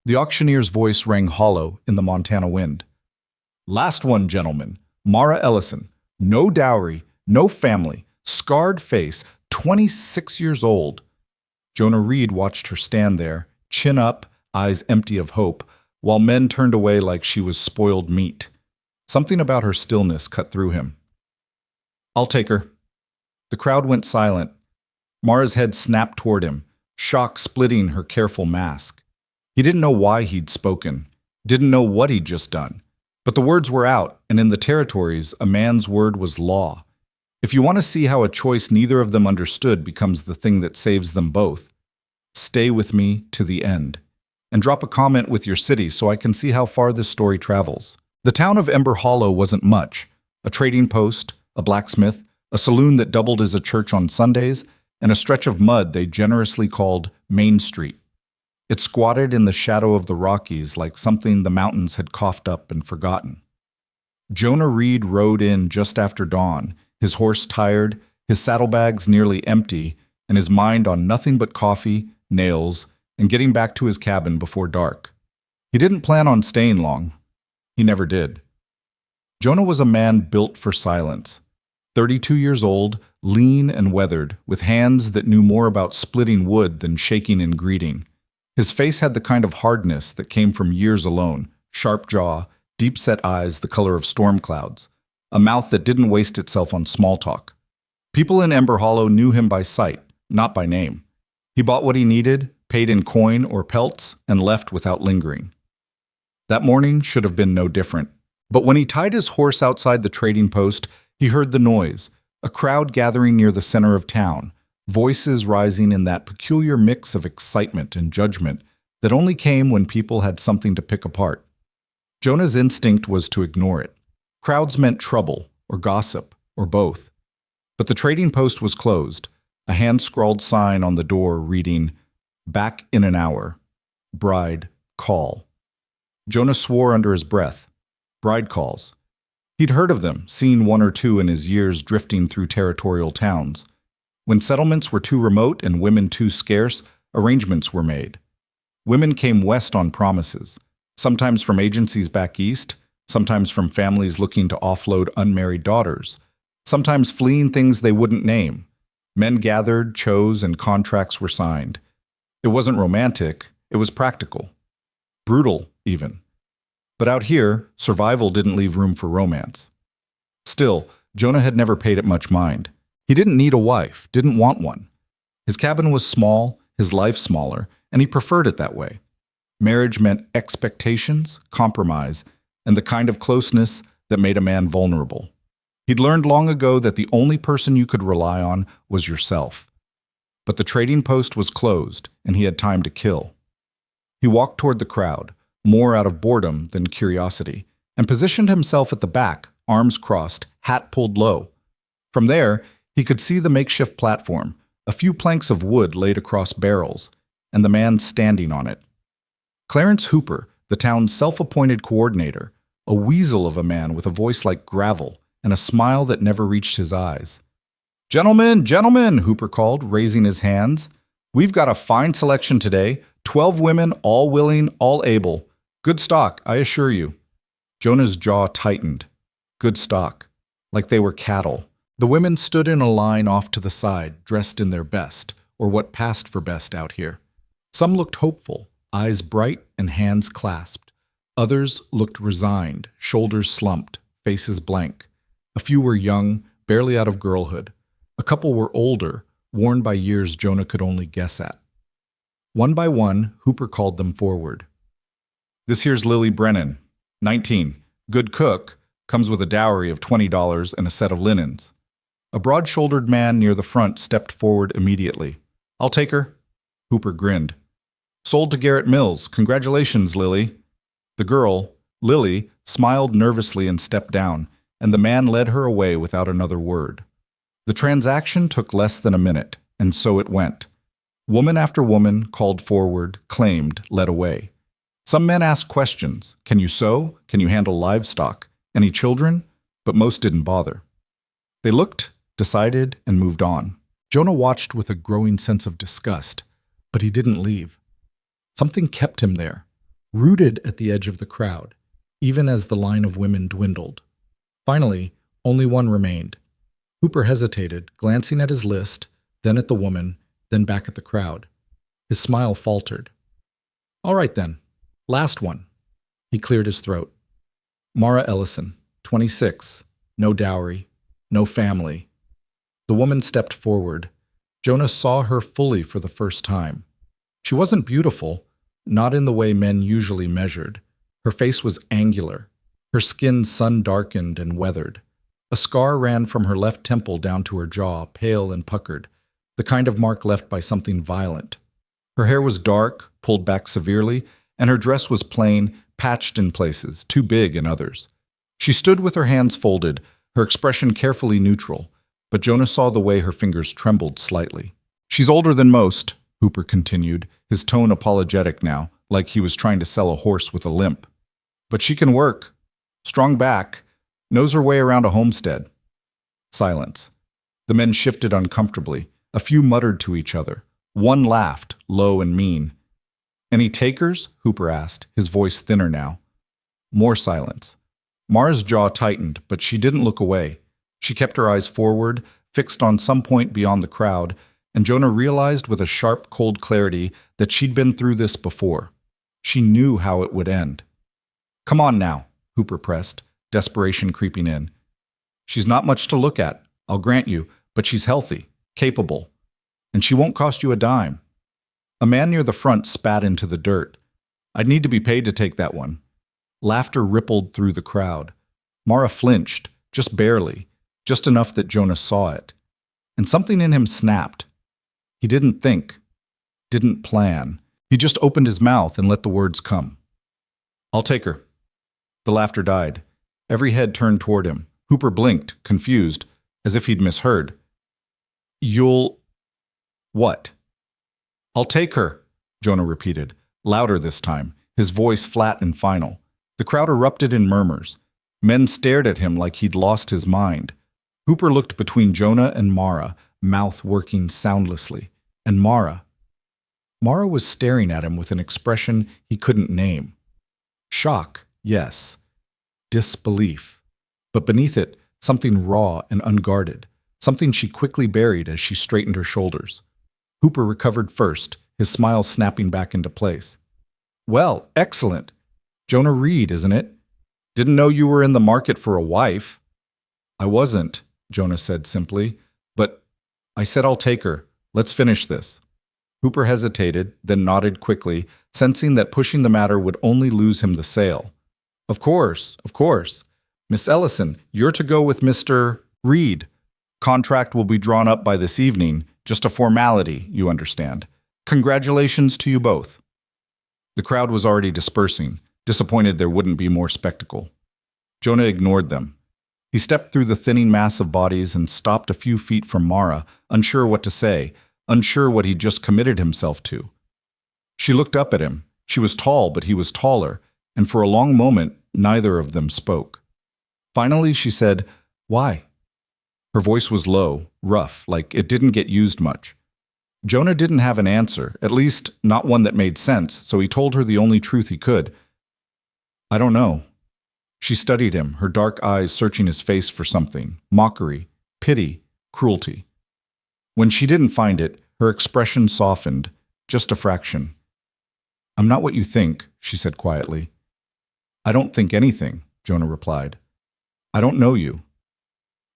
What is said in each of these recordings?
The auctioneer's voice rang hollow in the Montana wind. Last one, gentlemen. Mara Ellison. No dowry, no family, scarred face, 26 years old. Jonah Reed watched her stand there, chin up, eyes empty of hope, while men turned away like she was spoiled meat. Something about her stillness cut through him. I'll take her. The crowd went silent. Mara's head snapped toward him, shock splitting her careful mask. He didn't know why he'd spoken, didn't know what he'd just done. But the words were out, and in the territories, a man's word was law. If you want to see how a choice neither of them understood becomes the thing that saves them both, stay with me to the end. And drop a comment with your city so I can see how far this story travels. The town of Ember Hollow wasn't much. A trading post, a blacksmith, a saloon that doubled as a church on Sundays, and a stretch of mud they generously called Main Street. It squatted in the shadow of the Rockies like something the mountains had coughed up and forgotten. Jonah Reed rode in just after dawn, his horse tired, his saddlebags nearly empty, and his mind on nothing but coffee, nails, and getting back to his cabin before dark. He didn't plan on staying long. He never did. Jonah was a man built for silence. 32 years old, lean and weathered, with hands that knew more about splitting wood than shaking in greeting. His face had the kind of hardness that came from years alone, sharp jaw, deep-set eyes the color of storm clouds, a mouth that didn't waste itself on small talk. People in Ember Hollow knew him by sight, not by name. He bought what he needed, paid in coin or pelts, and left without lingering. That morning should have been no different. But when he tied his horse outside the trading post, he heard the noise, a crowd gathering near the center of town, voices rising in that peculiar mix of excitement and judgment that only came when people had something to pick apart. Jonah's instinct was to ignore it. Crowds meant trouble, or gossip, or both. But the trading post was closed, a hand-scrawled sign on the door reading, "Back in an hour. Bride, call." Jonah swore under his breath. Bride calls. He'd heard of them, seen one or two in his years drifting through territorial towns. When settlements were too remote and women too scarce, arrangements were made. Women came west on promises, sometimes from agencies back east, sometimes from families looking to offload unmarried daughters, sometimes fleeing things they wouldn't name. Men gathered, chose, and contracts were signed. It wasn't romantic, it was practical. Brutal, even. But out here, survival didn't leave room for romance. Still, Jonah had never paid it much mind. He didn't need a wife, didn't want one. His cabin was small, his life smaller, and he preferred it that way. Marriage meant expectations, compromise, and the kind of closeness that made a man vulnerable. He'd learned long ago that the only person you could rely on was yourself. But the trading post was closed, and he had time to kill. He walked toward the crowd, more out of boredom than curiosity, and positioned himself at the back, arms crossed, hat pulled low. From there, he could see the makeshift platform, a few planks of wood laid across barrels, and the man standing on it. Clarence Hooper, the town's self-appointed coordinator, a weasel of a man with a voice like gravel and a smile that never reached his eyes. "Gentlemen, gentlemen," Hooper called, raising his hands. "We've got a fine selection today, 12 women, all willing, all able. Good stock, I assure you." Jonah's jaw tightened. Good stock. Like they were cattle. The women stood in a line off to the side, dressed in their best, or what passed for best out here. Some looked hopeful, eyes bright and hands clasped. Others looked resigned, shoulders slumped, faces blank. A few were young, barely out of girlhood. A couple were older, worn by years Jonah could only guess at. One by one, Hooper called them forward. "This here's Lily Brennan, 19, good cook, comes with a dowry of $20 and a set of linens." A broad-shouldered man near the front stepped forward immediately. "I'll take her." Hooper grinned. "Sold to Garrett Mills. Congratulations, Lily." The girl, Lily, smiled nervously and stepped down, and the man led her away without another word. The transaction took less than a minute, and so it went. Woman after woman called forward, claimed, led away. Some men asked questions. Can you sew? Can you handle livestock? Any children? But most didn't bother. They looked, decided, and moved on. Jonah watched with a growing sense of disgust, but he didn't leave. Something kept him there. rooted at the edge of the crowd, even as the line of women dwindled. Finally, only one remained. Hooper hesitated, glancing at his list, then at the woman, then back at the crowd. His smile faltered. "All right then, last one." He cleared his throat. "Mara Ellison, 26, no dowry, no family." The woman stepped forward. Jonah saw her fully for the first time. She wasn't beautiful, not in the way men usually measured. Her face was angular, her skin sun-darkened and weathered. A scar ran from her left temple down to her jaw, pale and puckered, the kind of mark left by something violent. Her hair was dark, pulled back severely, and her dress was plain, patched in places, too big in others. She stood with her hands folded, her expression carefully neutral, but Jonah saw the way her fingers trembled slightly. "She's older than most," Hooper continued, his tone apologetic now, like he was trying to sell a horse with a limp. "But she can work. Strong back, knows her way around a homestead." Silence. The men shifted uncomfortably. A few muttered to each other. One laughed, low and mean. "Any takers?" Hooper asked, his voice thinner now. More silence. Mara's jaw tightened, but she didn't look away. She kept her eyes forward, fixed on some point beyond the crowd, and Jonah realized with a sharp, cold clarity that she'd been through this before. She knew how it would end. "Come on now," Hooper pressed, desperation creeping in. "She's not much to look at, I'll grant you, but she's healthy, capable, and she won't cost you a dime." A man near the front spat into the dirt. "I'd need to be paid to take that one." Laughter rippled through the crowd. Mara flinched, just barely, just enough that Jonah saw it. And something in him snapped. He didn't think, didn't plan. He just opened his mouth and let the words come. "I'll take her." The laughter died. Every head turned toward him. Hooper blinked, confused, as if he'd misheard. "You'll... what?" "I'll take her," Jonah repeated, louder this time, his voice flat and final. The crowd erupted in murmurs. Men stared at him like he'd lost his mind. Hooper looked between Jonah and Mara, mouth working soundlessly. And Mara was staring at him with an expression he couldn't name. Shock, yes. Disbelief. But beneath it, something raw and unguarded, something she quickly buried as she straightened her shoulders. Hooper recovered first, his smile snapping back into place. "Well, excellent. Jonah Reed, isn't it? Didn't know you were in the market for a wife." "I wasn't," Jonah said simply, "but I said I'll take her. Let's finish this." Hooper hesitated, then nodded quickly, sensing that pushing the matter would only lose him the sale. Of course. Miss Ellison, you're to go with Mr. Reed. Contract will be drawn up by this evening, just a formality, you understand. Congratulations to you both." The crowd was already dispersing, disappointed there wouldn't be more spectacle. Jonah ignored them. He stepped through the thinning mass of bodies and stopped a few feet from Mara, unsure what to say, unsure what he'd just committed himself to. She looked up at him. She was tall, but he was taller, and for a long moment, neither of them spoke. Finally, she said, "Why?" Her voice was low, rough, like it didn't get used much. Jonah didn't have an answer, at least not one that made sense, so he told her the only truth he could. "I don't know." She studied him, her dark eyes searching his face for something, mockery, pity, cruelty. When she didn't find it, her expression softened, just a fraction. "I'm not what you think," she said quietly. "I don't think anything," Jonah replied. "I don't know you."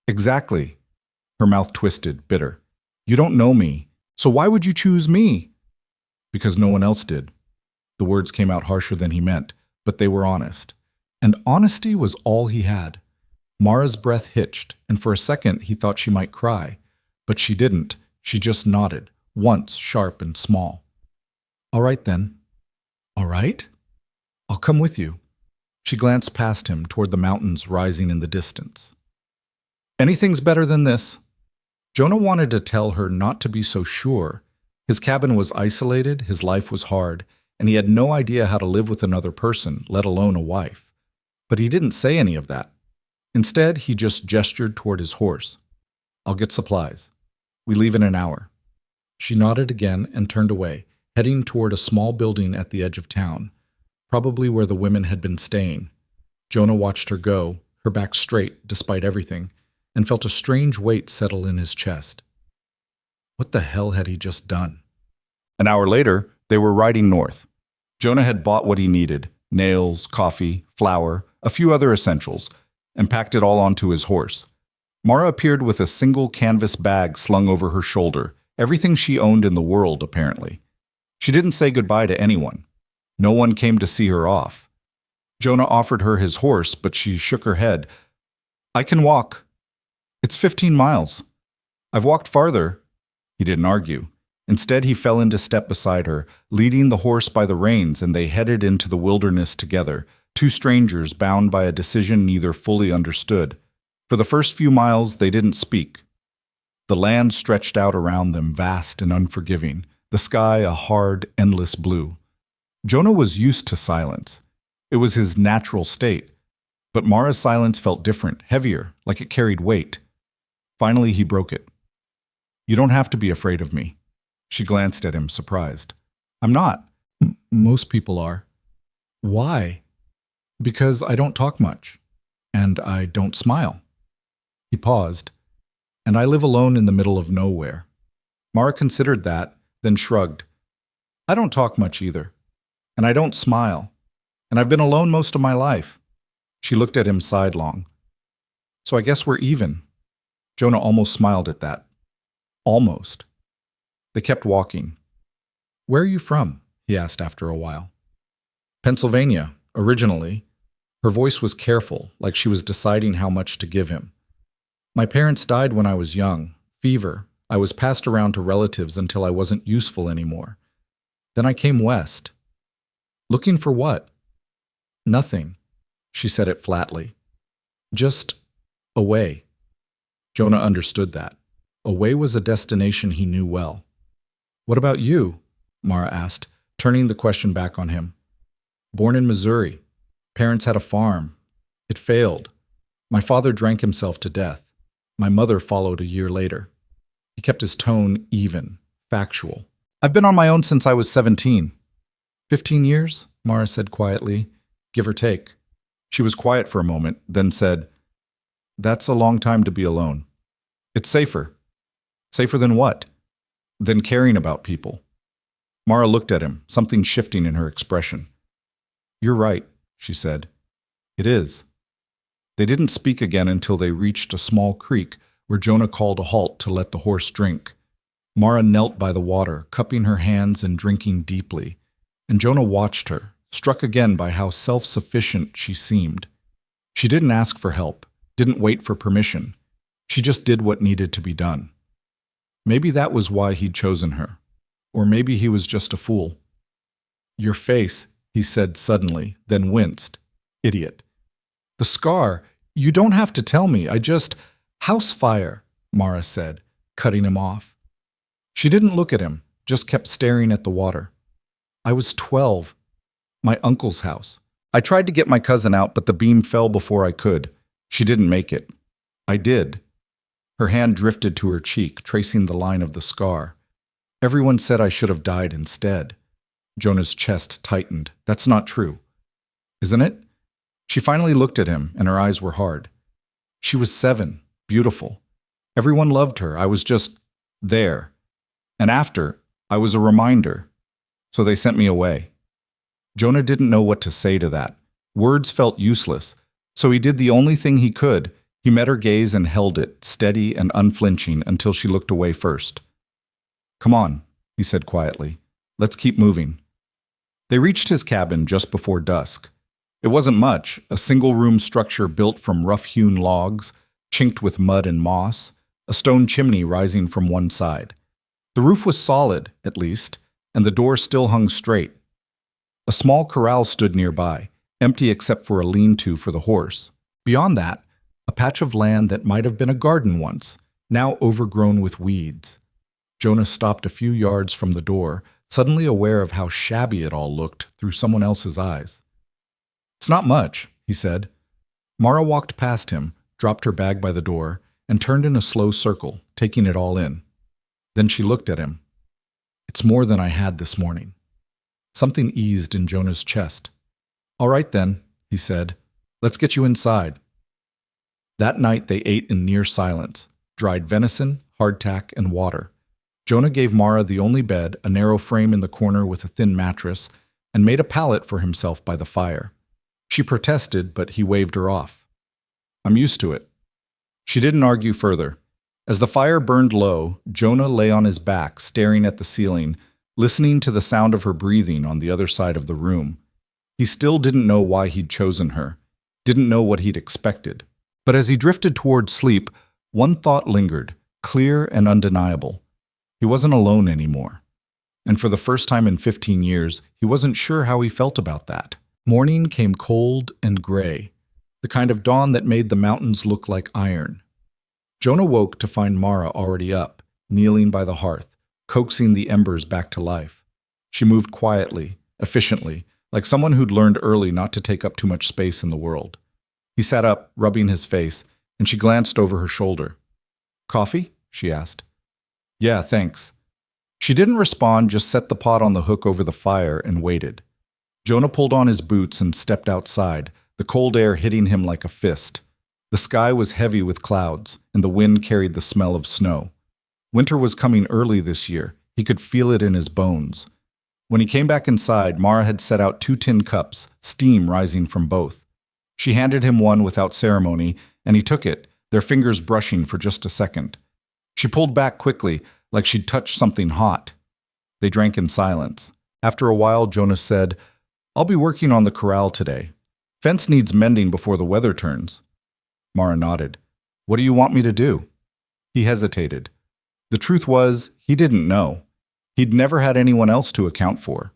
"Exactly." Her mouth twisted, bitter. "You don't know me, so why would you choose me?" "Because no one else did." The words came out harsher than he meant, but they were honest. And honesty was all he had. Mara's breath hitched, and for a second he thought she might cry. But she didn't. She just nodded, once sharp and small. "All right then." "All right? I'll come with you." She glanced past him toward the mountains rising in the distance. "Anything's better than this." Jonah wanted to tell her not to be so sure. His cabin was isolated, his life was hard, and he had no idea how to live with another person, let alone a wife. But he didn't say any of that. Instead, he just gestured toward his horse. "I'll get supplies. We leave in an hour." She nodded again and turned away, heading toward a small building at the edge of town. probably where the women had been staying. Jonah watched her go, her back straight despite everything, and felt a strange weight settle in his chest. What the hell had he just done? An hour later, they were riding north. Jonah had bought what he needed: nails, coffee, flour, a few other essentials, and packed it all onto his horse. Mara appeared with a single canvas bag slung over her shoulder, everything she owned in the world, apparently. She didn't say goodbye to anyone. No one came to see her off. Jonah offered her his horse, but she shook her head. "I can walk. It's 15 miles. I've walked farther." He didn't argue. Instead, he fell into step beside her, leading the horse by the reins, and they headed into the wilderness together, two strangers bound by a decision neither fully understood. For the first few miles, they didn't speak. The land stretched out around them, vast and unforgiving, the sky a hard, endless blue. Jonah was used to silence. It was his natural state. But Mara's silence felt different, heavier, like it carried weight. Finally, he broke it. "You don't have to be afraid of me." She glanced at him, surprised. "I'm not. Most people are." "Why?" "Because I don't talk much. And I don't smile." He paused. "And I live alone in the middle of nowhere." Mara considered that, then shrugged. "I don't talk much either. And I don't smile. And I've been alone most of my life." She looked at him sidelong. "So I guess we're even." Jonah almost smiled at that. Almost. They kept walking. "Where are you from?" he asked after a while. "Pennsylvania, originally." Her voice was careful, like she was deciding how much to give him. "My parents died when I was young. Fever. I was passed around to relatives until I wasn't useful anymore. Then I came west." "Looking for what?" "Nothing." She said it flatly. "Just away." Jonah understood that. Away was a destination he knew well. "What about you?" Mara asked, turning the question back on him. "Born in Missouri. Parents had a farm. It failed. My father drank himself to death. My mother followed a year later." He kept his tone even, factual. "I've been on my own since I was 17. 15 years, Mara said quietly, give or take. She was quiet for a moment, then said, "That's a long time to be alone. It's safer." "Safer than what?" "Than caring about people." Mara looked at him, something shifting in her expression. "You're right," she said. "It is." They didn't speak again until they reached a small creek where Jonah called a halt to let the horse drink. Mara knelt by the water, cupping her hands and drinking deeply, and Jonah watched her, struck again by how self-sufficient she seemed. She didn't ask for help, didn't wait for permission. She just did what needed to be done. Maybe that was why he'd chosen her. Or maybe he was just a fool. "Your face," he said suddenly, then winced. "Idiot." "The scar. You don't have to tell me. I just—" "House fire," Mara said, cutting him off. She didn't look at him, just kept staring at the water. "I was 12. My uncle's house. I tried to get my cousin out, but the beam fell before I could. She didn't make it. I did." Her hand drifted to her cheek, tracing the line of the scar. "Everyone said I should have died instead." Jonah's chest tightened. "That's not true." "Isn't it?" She finally looked at him, and her eyes were hard. "She was 7, beautiful. Everyone loved her. I was just there. And after, I was a reminder. So they sent me away." Jonah didn't know what to say to that. Words felt useless, so he did the only thing he could. He met her gaze and held it, steady and unflinching, until she looked away first. "Come on," he said quietly. "Let's keep moving." They reached his cabin just before dusk. It wasn't much, a single-room structure built from rough-hewn logs, chinked with mud and moss, a stone chimney rising from one side. The roof was solid, at least, and the door still hung straight. A small corral stood nearby, empty except for a lean-to for the horse. Beyond that, a patch of land that might have been a garden once, now overgrown with weeds. Jonah stopped a few yards from the door, suddenly aware of how shabby it all looked through someone else's eyes. "It's not much," he said. Mara walked past him, dropped her bag by the door, and turned in a slow circle, taking it all in. Then she looked at him. "It's more than I had this morning." Something eased in Jonah's chest. All right then, he said. Let's get you inside. That night they ate in near silence, dried venison, hardtack, and water. Jonah gave Mara the only bed, a narrow frame in the corner with a thin mattress, and made a pallet for himself by the fire. She protested, but he waved her off. I'm used to it. She didn't argue further. As the fire burned low, Jonah lay on his back, staring at the ceiling, listening to the sound of her breathing on the other side of the room. He still didn't know why he'd chosen her, didn't know what he'd expected. But as he drifted toward sleep, one thought lingered, clear and undeniable. He wasn't alone anymore. And for the first time in 15 years, he wasn't sure how he felt about that. Morning came cold and gray, the kind of dawn that made the mountains look like iron. Jonah woke to find Mara already up, kneeling by the hearth, coaxing the embers back to life. She moved quietly, efficiently, like someone who'd learned early not to take up too much space in the world. He sat up, rubbing his face, and she glanced over her shoulder. Coffee? She asked. Yeah, thanks. She didn't respond, just set the pot on the hook over the fire and waited. Jonah pulled on his boots and stepped outside, the cold air hitting him like a fist. The sky was heavy with clouds, and the wind carried the smell of snow. Winter was coming early this year. He could feel it in his bones. When he came back inside, Mara had set out 2 tin cups, steam rising from both. She handed him one without ceremony, and he took it, their fingers brushing for just a second. She pulled back quickly, like she'd touched something hot. They drank in silence. After a while, Jonas said, I'll be working on the corral today. Fence needs mending before the weather turns. Mara nodded. What do you want me to do? He hesitated. The truth was, he didn't know. He'd never had anyone else to account for.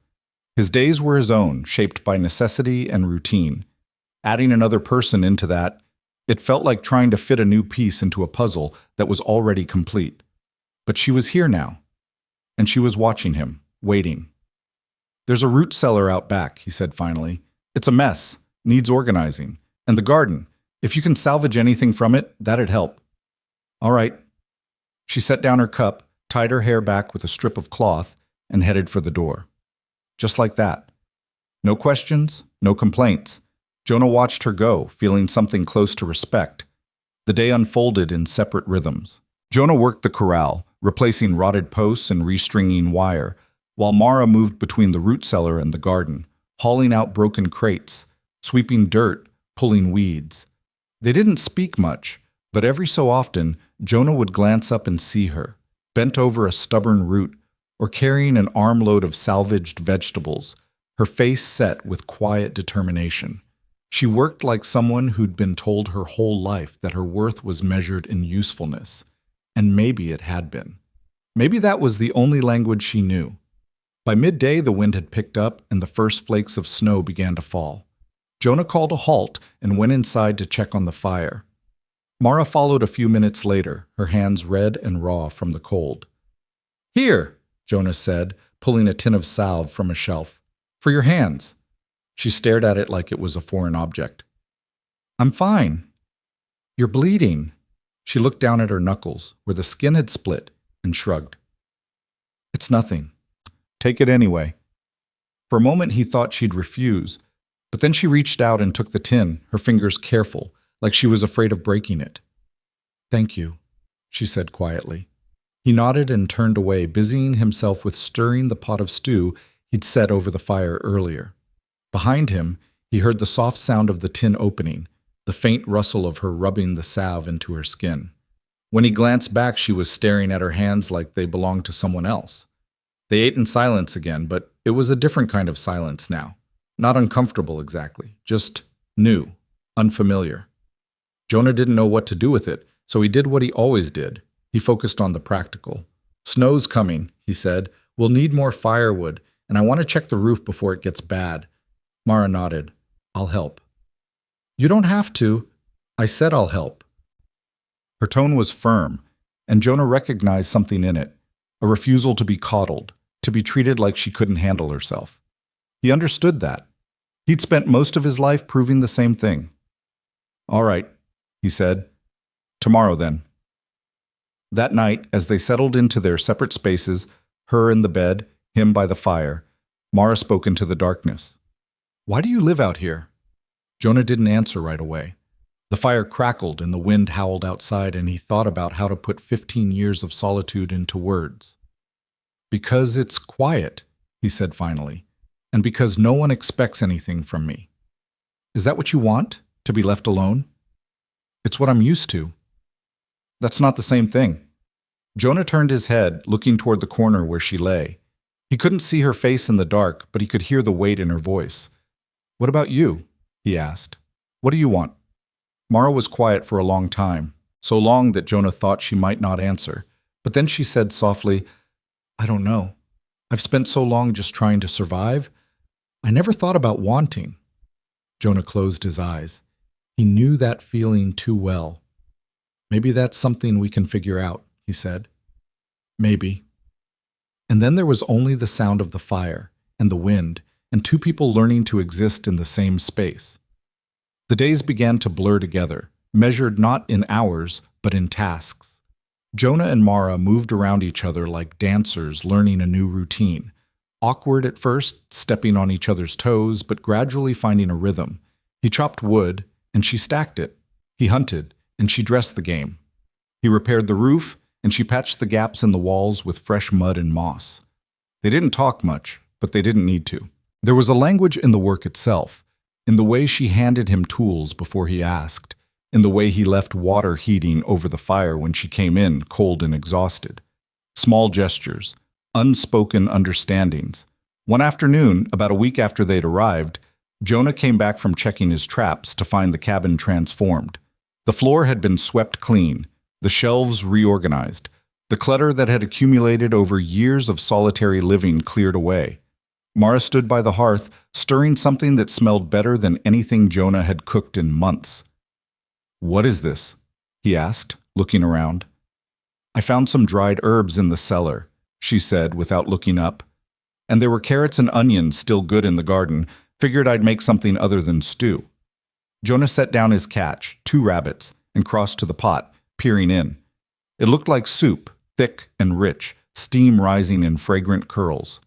His days were his own, shaped by necessity and routine. Adding another person into that, it felt like trying to fit a new piece into a puzzle that was already complete. But she was here now, and she was watching him, waiting. There's a root cellar out back, he said finally. It's a mess, needs organizing. And the garden, if you can salvage anything from it, that'd help. All right. She set down her cup, tied her hair back with a strip of cloth, and headed for the door. Just like that. No questions, no complaints. Jonah watched her go, feeling something close to respect. The day unfolded in separate rhythms. Jonah worked the corral, replacing rotted posts and restringing wire, while Mara moved between the root cellar and the garden, hauling out broken crates, sweeping dirt, pulling weeds. They didn't speak much, but every so often, Jonah would glance up and see her, bent over a stubborn root, or carrying an armload of salvaged vegetables, her face set with quiet determination. She worked like someone who'd been told her whole life that her worth was measured in usefulness, and maybe it had been. Maybe that was the only language she knew. By midday, the wind had picked up and the first flakes of snow began to fall. Jonah called a halt and went inside to check on the fire. Mara followed a few minutes later, her hands red and raw from the cold. Here, Jonah said, pulling a tin of salve from a shelf. For your hands. She stared at it like it was a foreign object. I'm fine. You're bleeding. She looked down at her knuckles, where the skin had split, and shrugged. It's nothing. Take it anyway. For a moment he thought she'd refuse, but then she reached out and took the tin, her fingers careful, like she was afraid of breaking it. Thank you, she said quietly. He nodded and turned away, busying himself with stirring the pot of stew he'd set over the fire earlier. Behind him, he heard the soft sound of the tin opening, the faint rustle of her rubbing the salve into her skin. When he glanced back, she was staring at her hands like they belonged to someone else. They ate in silence again, but it was a different kind of silence now. Not uncomfortable exactly, just new, unfamiliar. Jonah didn't know what to do with it, so he did what he always did. He focused on the practical. Snow's coming, he said. We'll need more firewood, and I want to check the roof before it gets bad. Mara nodded. I'll help. You don't have to. I said I'll help. Her tone was firm, and Jonah recognized something in it, a refusal to be coddled, to be treated like she couldn't handle herself. He understood that. He'd spent most of his life proving the same thing. All right, he said. Tomorrow then. That night, as they settled into their separate spaces, her in the bed, him by the fire, Mara spoke into the darkness. Why do you live out here? Jonah didn't answer right away. The fire crackled and the wind howled outside, and he thought about how to put 15 years of solitude into words. Because it's quiet, he said finally, and because no one expects anything from me. Is that what you want, to be left alone? It's what I'm used to. That's not the same thing. Jonah turned his head, looking toward the corner where she lay. He couldn't see her face in the dark, but he could hear the weight in her voice. What about you? He asked. What do you want? Mara was quiet for a long time, so long that Jonah thought she might not answer. But then she said softly, I don't know. I've spent so long just trying to survive. I never thought about wanting. Jonah closed his eyes. He knew that feeling too well. Maybe that's something we can figure out, he said. Maybe. And then there was only the sound of the fire and the wind and two people learning to exist in the same space. The days began to blur together, measured not in hours, but in tasks. Jonah and Mara moved around each other like dancers learning a new routine, awkward at first, stepping on each other's toes, but gradually finding a rhythm. He chopped wood, and she stacked it. He hunted, and she dressed the game. He repaired the roof, and she patched the gaps in the walls with fresh mud and moss. They didn't talk much, but they didn't need to. There was a language in the work itself, in the way she handed him tools before he asked, in the way he left water heating over the fire when she came in, cold and exhausted. Small gestures, unspoken understandings. One afternoon, about a week after they'd arrived, Jonah came back from checking his traps to find the cabin transformed. The floor had been swept clean, the shelves reorganized, the clutter that had accumulated over years of solitary living cleared away. Mara stood by the hearth, stirring something that smelled better than anything Jonah had cooked in months. What is this? He asked, looking around. I found some dried herbs in the cellar, she said without looking up. And there were carrots and onions still good in the garden. Figured I'd make something other than stew. Jonah set down his catch, 2 rabbits, and crossed to the pot, peering in. It looked like soup, thick and rich, steam rising in fragrant curls.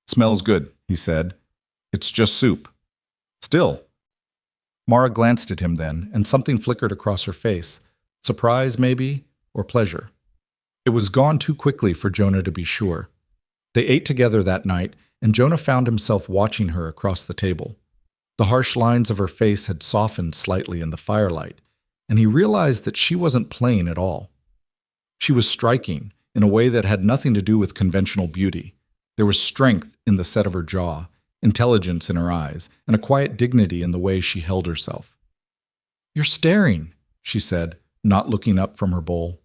Smells good, he said. It's just soup. Still. Mara glanced at him then, and something flickered across her face. Surprise, maybe, or pleasure. It was gone too quickly for Jonah to be sure. They ate together that night, and Jonah found himself watching her across the table. The harsh lines of her face had softened slightly in the firelight, and he realized that she wasn't plain at all. She was striking in a way that had nothing to do with conventional beauty. There was strength in the set of her jaw, intelligence in her eyes, and a quiet dignity in the way she held herself. You're staring, she said, not looking up from her bowl.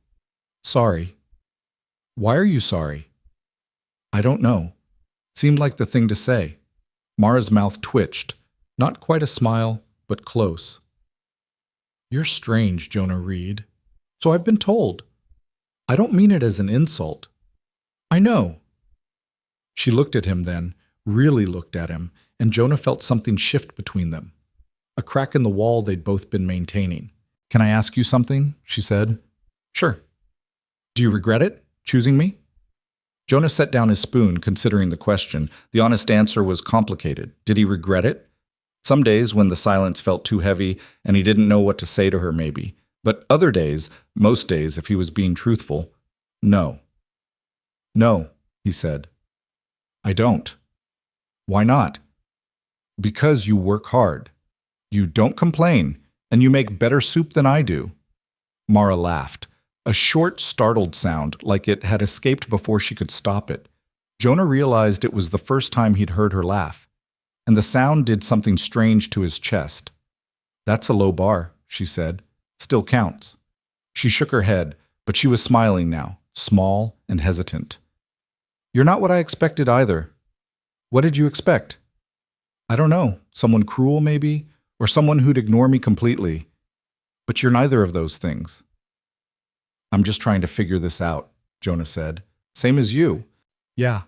Sorry. Why are you sorry? I don't know. Seemed like the thing to say. Mara's mouth twitched, not quite a smile, but close. You're strange, Jonah Reed. So I've been told. I don't mean it as an insult. I know. She looked at him then, really looked at him, and Jonah felt something shift between them. A crack in the wall they'd both been maintaining. Can I ask you something? She said. Sure. Do you regret it, choosing me? Jonah set down his spoon, considering the question. The honest answer was complicated. Did he regret it? Some days when the silence felt too heavy and he didn't know what to say to her maybe. But other days, most days if he was being truthful, no. No, he said. I don't. Why not? Because you work hard. You don't complain, and you make better soup than I do. Mara laughed. A short, startled sound, like it had escaped before she could stop it. Jonah realized it was the first time he'd heard her laugh, and the sound did something strange to his chest. That's a low bar, she said. Still counts. She shook her head, but she was smiling now, small and hesitant. You're not what I expected either. What did you expect? I don't know. Someone cruel, maybe? Or someone who'd ignore me completely. But you're neither of those things. I'm just trying to figure this out, Jonah said. Same as you. Yeah.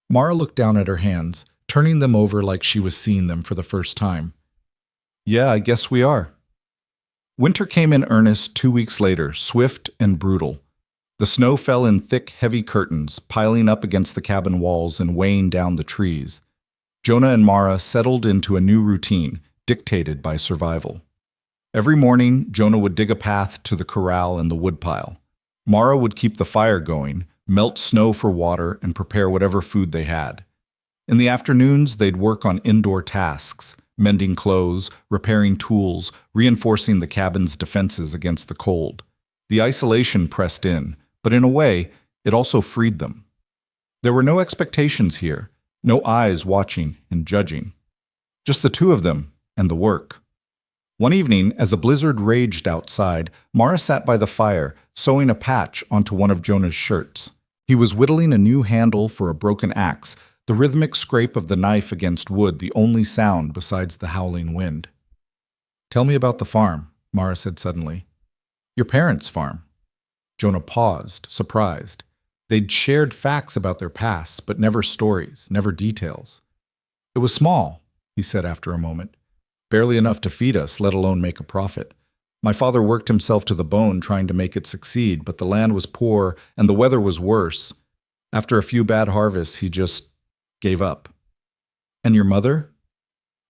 Mara looked down at her hands, turning them over like she was seeing them for the first time. Yeah, I guess we are. Winter came in earnest 2 weeks later, swift and brutal. The snow fell in thick, heavy curtains, piling up against the cabin walls and weighing down the trees. Jonah and Mara settled into a new routine, dictated by survival. Every morning, Jonah would dig a path to the corral and the woodpile. Mara would keep the fire going, melt snow for water, and prepare whatever food they had. In the afternoons, they'd work on indoor tasks, mending clothes, repairing tools, reinforcing the cabin's defenses against the cold. The isolation pressed in, but in a way, it also freed them. There were no expectations here, no eyes watching and judging. Just the two of them and the work. One evening, as a blizzard raged outside, Mara sat by the fire, sewing a patch onto one of Jonah's shirts. He was whittling a new handle for a broken axe, the rhythmic scrape of the knife against wood the only sound besides the howling wind. "Tell me about the farm," Mara said suddenly. "Your parents' farm." Jonah paused, surprised. They'd shared facts about their pasts, but never stories, never details. "It was small," he said after a moment. "Barely enough to feed us, let alone make a profit. My father worked himself to the bone trying to make it succeed, but the land was poor and the weather was worse. After a few bad harvests, he just gave up." "And your mother?"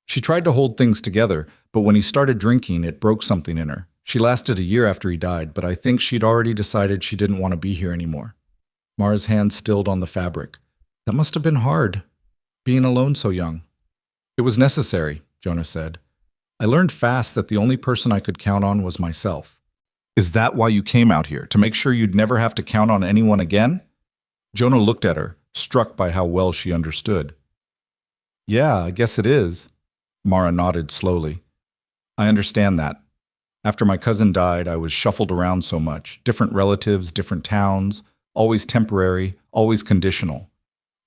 "She tried to hold things together, but when he started drinking, it broke something in her. She lasted a year after he died, but I think she'd already decided she didn't want to be here anymore." Mara's hand stilled on the fabric. "That must have been hard, being alone so young." "It was necessary," Jonah said. "I learned fast that the only person I could count on was myself." "Is that why you came out here, to make sure you'd never have to count on anyone again?" Jonah looked at her, struck by how well she understood. "Yeah, I guess it is." Mara nodded slowly. "I understand that. After my cousin died, I was shuffled around so much. Different relatives, different towns, always temporary, always conditional.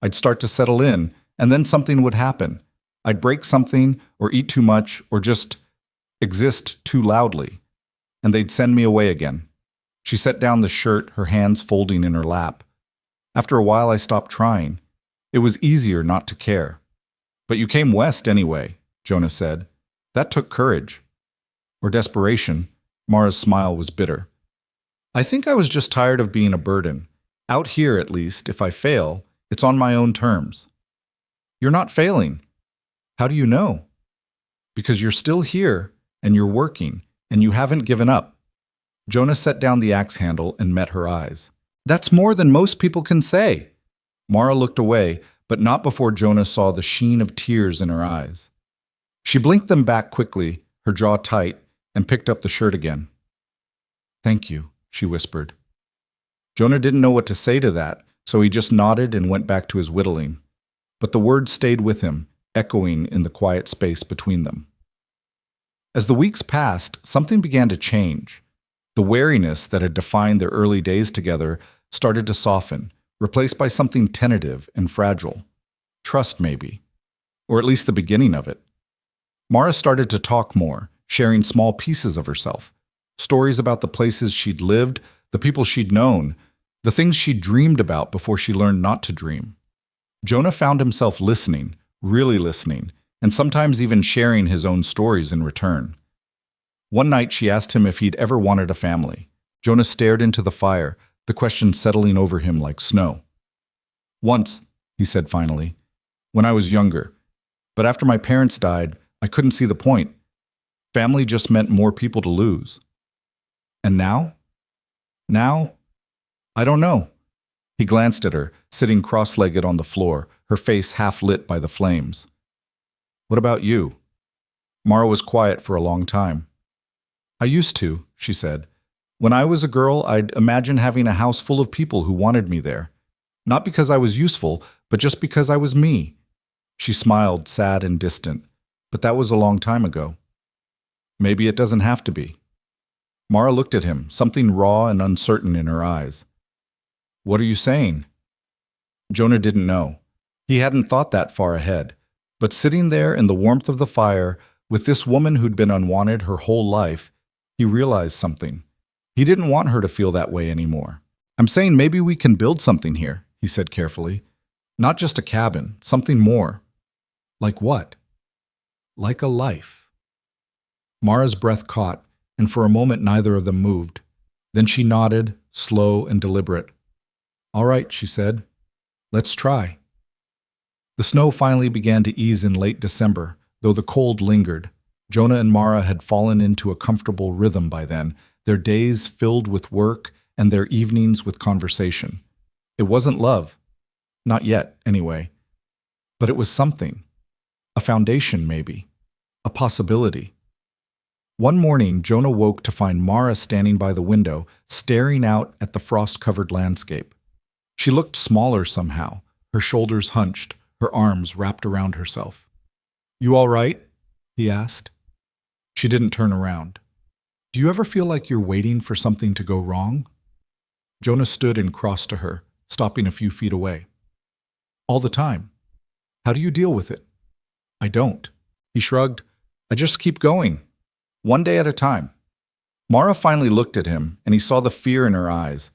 I'd start to settle in, and then something would happen. I'd break something, or eat too much, or just exist too loudly. And they'd send me away again." She set down the shirt, her hands folding in her lap. "After a while, I stopped trying. It was easier not to care." "But you came west anyway," Jonah said. "That took courage." "Or desperation." Mara's smile was bitter. "I think I was just tired of being a burden. Out here, at least, if I fail, it's on my own terms." "You're not failing." "How do you know?" "Because you're still here, and you're working, and you haven't given up." Jonah set down the axe handle and met her eyes. "That's more than most people can say." Mara looked away, but not before Jonah saw the sheen of tears in her eyes. She blinked them back quickly, her jaw tight, and picked up the shirt again. "Thank you," she whispered. Jonah didn't know what to say to that, so he just nodded and went back to his whittling. But the words stayed with him, echoing in the quiet space between them. As the weeks passed, something began to change. The wariness that had defined their early days together started to soften, replaced by something tentative and fragile. Trust, maybe. Or at least the beginning of it. Mara started to talk more, sharing small pieces of herself. Stories about the places she'd lived, the people she'd known, the things she'd dreamed about before she learned not to dream. Jonah found himself listening, really listening, and sometimes even sharing his own stories in return. One night she asked him if he'd ever wanted a family. Jonah stared into the fire, the question settling over him like snow. "Once," he said finally, "when I was younger. But after my parents died, I couldn't see the point. Family just meant more people to lose." "And now?" "Now? I don't know." He glanced at her, sitting cross-legged on the floor, her face half lit by the flames. "What about you?" Mara was quiet for a long time. "I used to," she said. "When I was a girl, I'd imagine having a house full of people who wanted me there. Not because I was useful, but just because I was me." She smiled, sad and distant. "But that was a long time ago." "Maybe it doesn't have to be." Mara looked at him, something raw and uncertain in her eyes. "What are you saying?" Jonah didn't know. He hadn't thought that far ahead. But sitting there in the warmth of the fire, with this woman who'd been unwanted her whole life, he realized something. He didn't want her to feel that way anymore. "I'm saying maybe we can build something here," he said carefully. "Not just a cabin, something more." "Like what?" "Like a life." Mara's breath caught, and for a moment neither of them moved. Then she nodded, slow and deliberate. "All right," she said. "Let's try." The snow finally began to ease in late December, though the cold lingered. Jonah and Mara had fallen into a comfortable rhythm by then, their days filled with work and their evenings with conversation. It wasn't love. Not yet, anyway. But it was something. A foundation, maybe. A possibility. One morning, Jonah woke to find Mara standing by the window, staring out at the frost-covered landscape. She looked smaller somehow, her shoulders hunched, her arms wrapped around herself. "You all right?" he asked. She didn't turn around. "Do you ever feel like you're waiting for something to go wrong?" Jonah stood and crossed to her, stopping a few feet away. "All the time. How do you deal with it?" "I don't." He shrugged. "I just keep going. One day at a time." Mara finally looked at him, and he saw the fear in her eyes.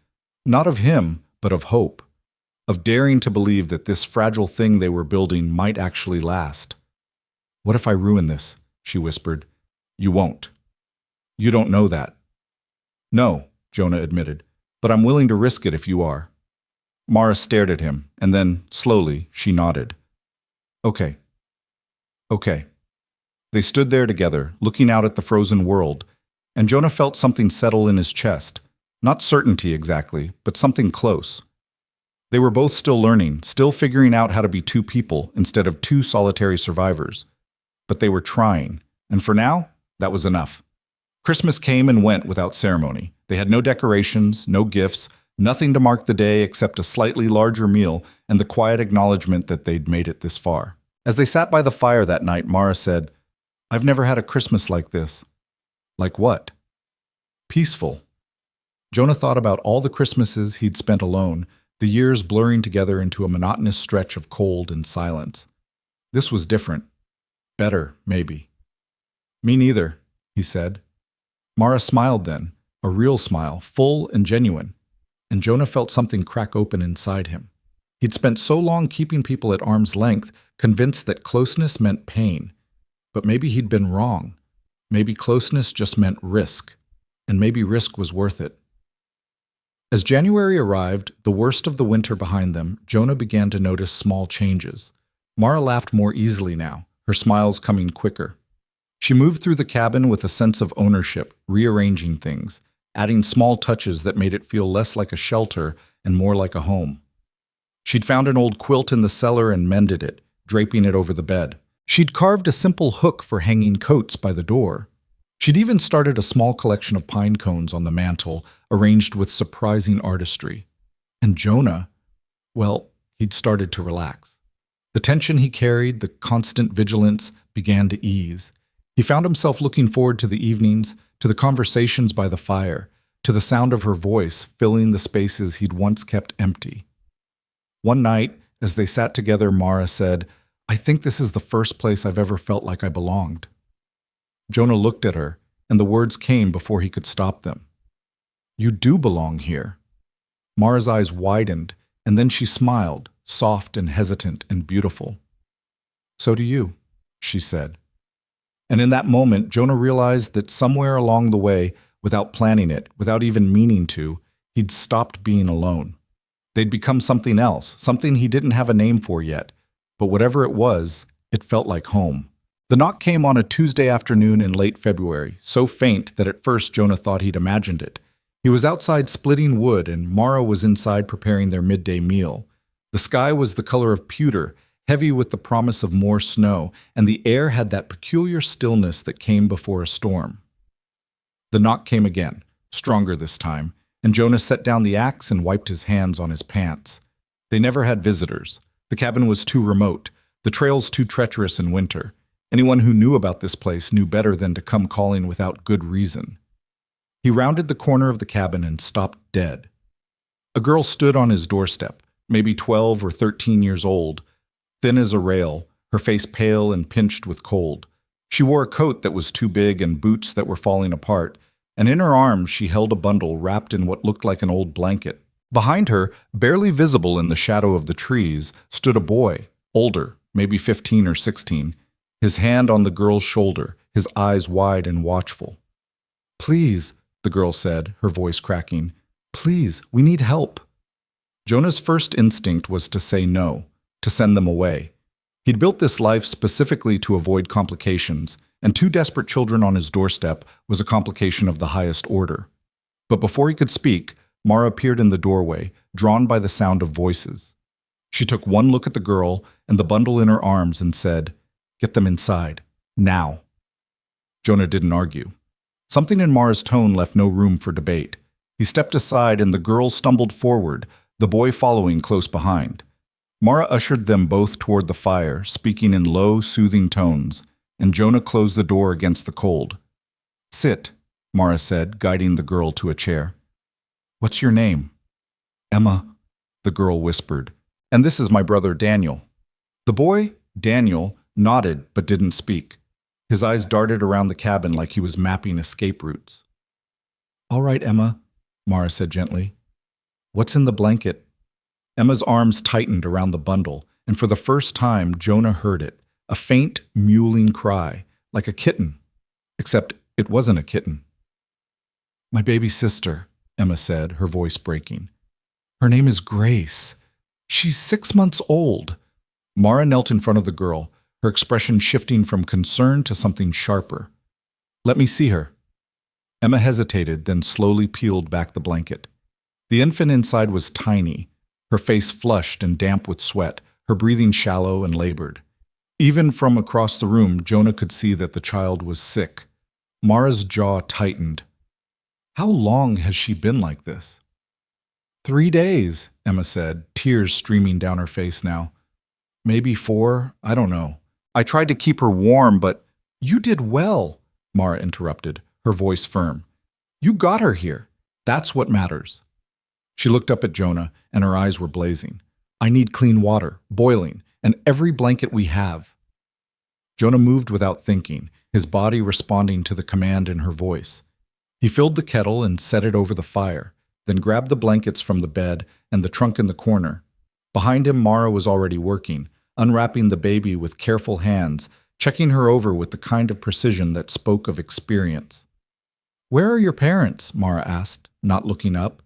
Not of him, but of hope. Of daring to believe that this fragile thing they were building might actually last. "What if I ruin this?" she whispered. "You won't. You don't know that." "No," Jonah admitted, "but I'm willing to risk it if you are." Mara stared at him, and then, slowly, she nodded. "Okay. Okay." They stood there together, looking out at the frozen world, and Jonah felt something settle in his chest. Not certainty exactly, but something close. They were both still learning, still figuring out how to be two people instead of two solitary survivors. But they were trying, and for now, that was enough. Christmas came and went without ceremony. They had no decorations, no gifts, nothing to mark the day except a slightly larger meal and the quiet acknowledgement that they'd made it this far. As they sat by the fire that night, Mara said, "I've never had a Christmas like this." "Like what?" "Peaceful." Jonah thought about all the Christmases he'd spent alone, the years blurring together into a monotonous stretch of cold and silence. This was different. Better, maybe. "Me neither," he said. Mara smiled then, a real smile, full and genuine, and Jonah felt something crack open inside him. He'd spent so long keeping people at arm's length, convinced that closeness meant pain. But maybe he'd been wrong. Maybe closeness just meant risk, and maybe risk was worth it. As January arrived, the worst of the winter behind them, Jonah began to notice small changes. Mara laughed more easily now, her smiles coming quicker. She moved through the cabin with a sense of ownership, rearranging things, adding small touches that made it feel less like a shelter and more like a home. She'd found an old quilt in the cellar and mended it, draping it over the bed. She'd carved a simple hook for hanging coats by the door. She'd even started a small collection of pine cones on the mantel, arranged with surprising artistry. And Jonah, well, he'd started to relax. The tension he carried, the constant vigilance, began to ease. He found himself looking forward to the evenings, to the conversations by the fire, to the sound of her voice filling the spaces he'd once kept empty. One night, as they sat together, Mara said, "I think this is the first place I've ever felt like I belonged." Jonah looked at her, and the words came before he could stop them. "You do belong here." Mara's eyes widened, and then she smiled, soft and hesitant and beautiful. "So do you," she said. And in that moment, Jonah realized that somewhere along the way, without planning it, without even meaning to, he'd stopped being alone. They'd become something else, something he didn't have a name for yet, but whatever it was, it felt like home. The knock came on a Tuesday afternoon in late February, so faint that at first Jonah thought he'd imagined it. He was outside splitting wood, and Mara was inside preparing their midday meal. The sky was the color of pewter, heavy with the promise of more snow, and the air had that peculiar stillness that came before a storm. The knock came again, stronger this time, and Jonah set down the axe and wiped his hands on his pants. They never had visitors. The cabin was too remote, the trails too treacherous in winter. Anyone who knew about this place knew better than to come calling without good reason. He rounded the corner of the cabin and stopped dead. A girl stood on his doorstep, maybe 12 or 13 years old, thin as a rail, her face pale and pinched with cold. She wore a coat that was too big and boots that were falling apart, and in her arms she held a bundle wrapped in what looked like an old blanket. Behind her, barely visible in the shadow of the trees, stood a boy, older, maybe 15 or 16, his hand on the girl's shoulder, his eyes wide and watchful. "Please," the girl said, her voice cracking. "Please, we need help." Jonah's first instinct was to say no, to send them away. He'd built this life specifically to avoid complications, and 2 desperate children on his doorstep was a complication of the highest order. But before he could speak, Mara appeared in the doorway, drawn by the sound of voices. She took one look at the girl and the bundle in her arms and said, "Get them inside. Now." Jonah didn't argue. Something in Mara's tone left no room for debate. He stepped aside and the girl stumbled forward, the boy following close behind. Mara ushered them both toward the fire, speaking in low, soothing tones, and Jonah closed the door against the cold. "Sit," Mara said, guiding the girl to a chair. "What's your name?" "Emma," the girl whispered. "And this is my brother Daniel." The boy, Daniel, nodded but didn't speak. His eyes darted around the cabin like he was mapping escape routes. "All right, Emma," Mara said gently. "What's in the blanket?" Emma's arms tightened around the bundle, and for the first time Jonah heard it, a faint, mewling cry, like a kitten. Except it wasn't a kitten. "My baby sister," Emma said, her voice breaking. "Her name is Grace. She's 6 months old." Mara knelt in front of the girl, her expression shifting from concern to something sharper. "Let me see her." Emma hesitated, then slowly peeled back the blanket. The infant inside was tiny, her face flushed and damp with sweat, her breathing shallow and labored. Even from across the room, Jonah could see that the child was sick. Mara's jaw tightened. How long has she been like this? 3 days, Emma said, tears streaming down her face now. Maybe 4, I don't know. I tried to keep her warm, but you did well, Mara interrupted, her voice firm. You got her here. That's what matters. She looked up at Jonah, and her eyes were blazing. I need clean water, boiling, and every blanket we have. Jonah moved without thinking, his body responding to the command in her voice. He filled the kettle and set it over the fire, then grabbed the blankets from the bed and the trunk in the corner. Behind him, Mara was already working, unwrapping the baby with careful hands, checking her over with the kind of precision that spoke of experience. Where are your parents? Mara asked, not looking up.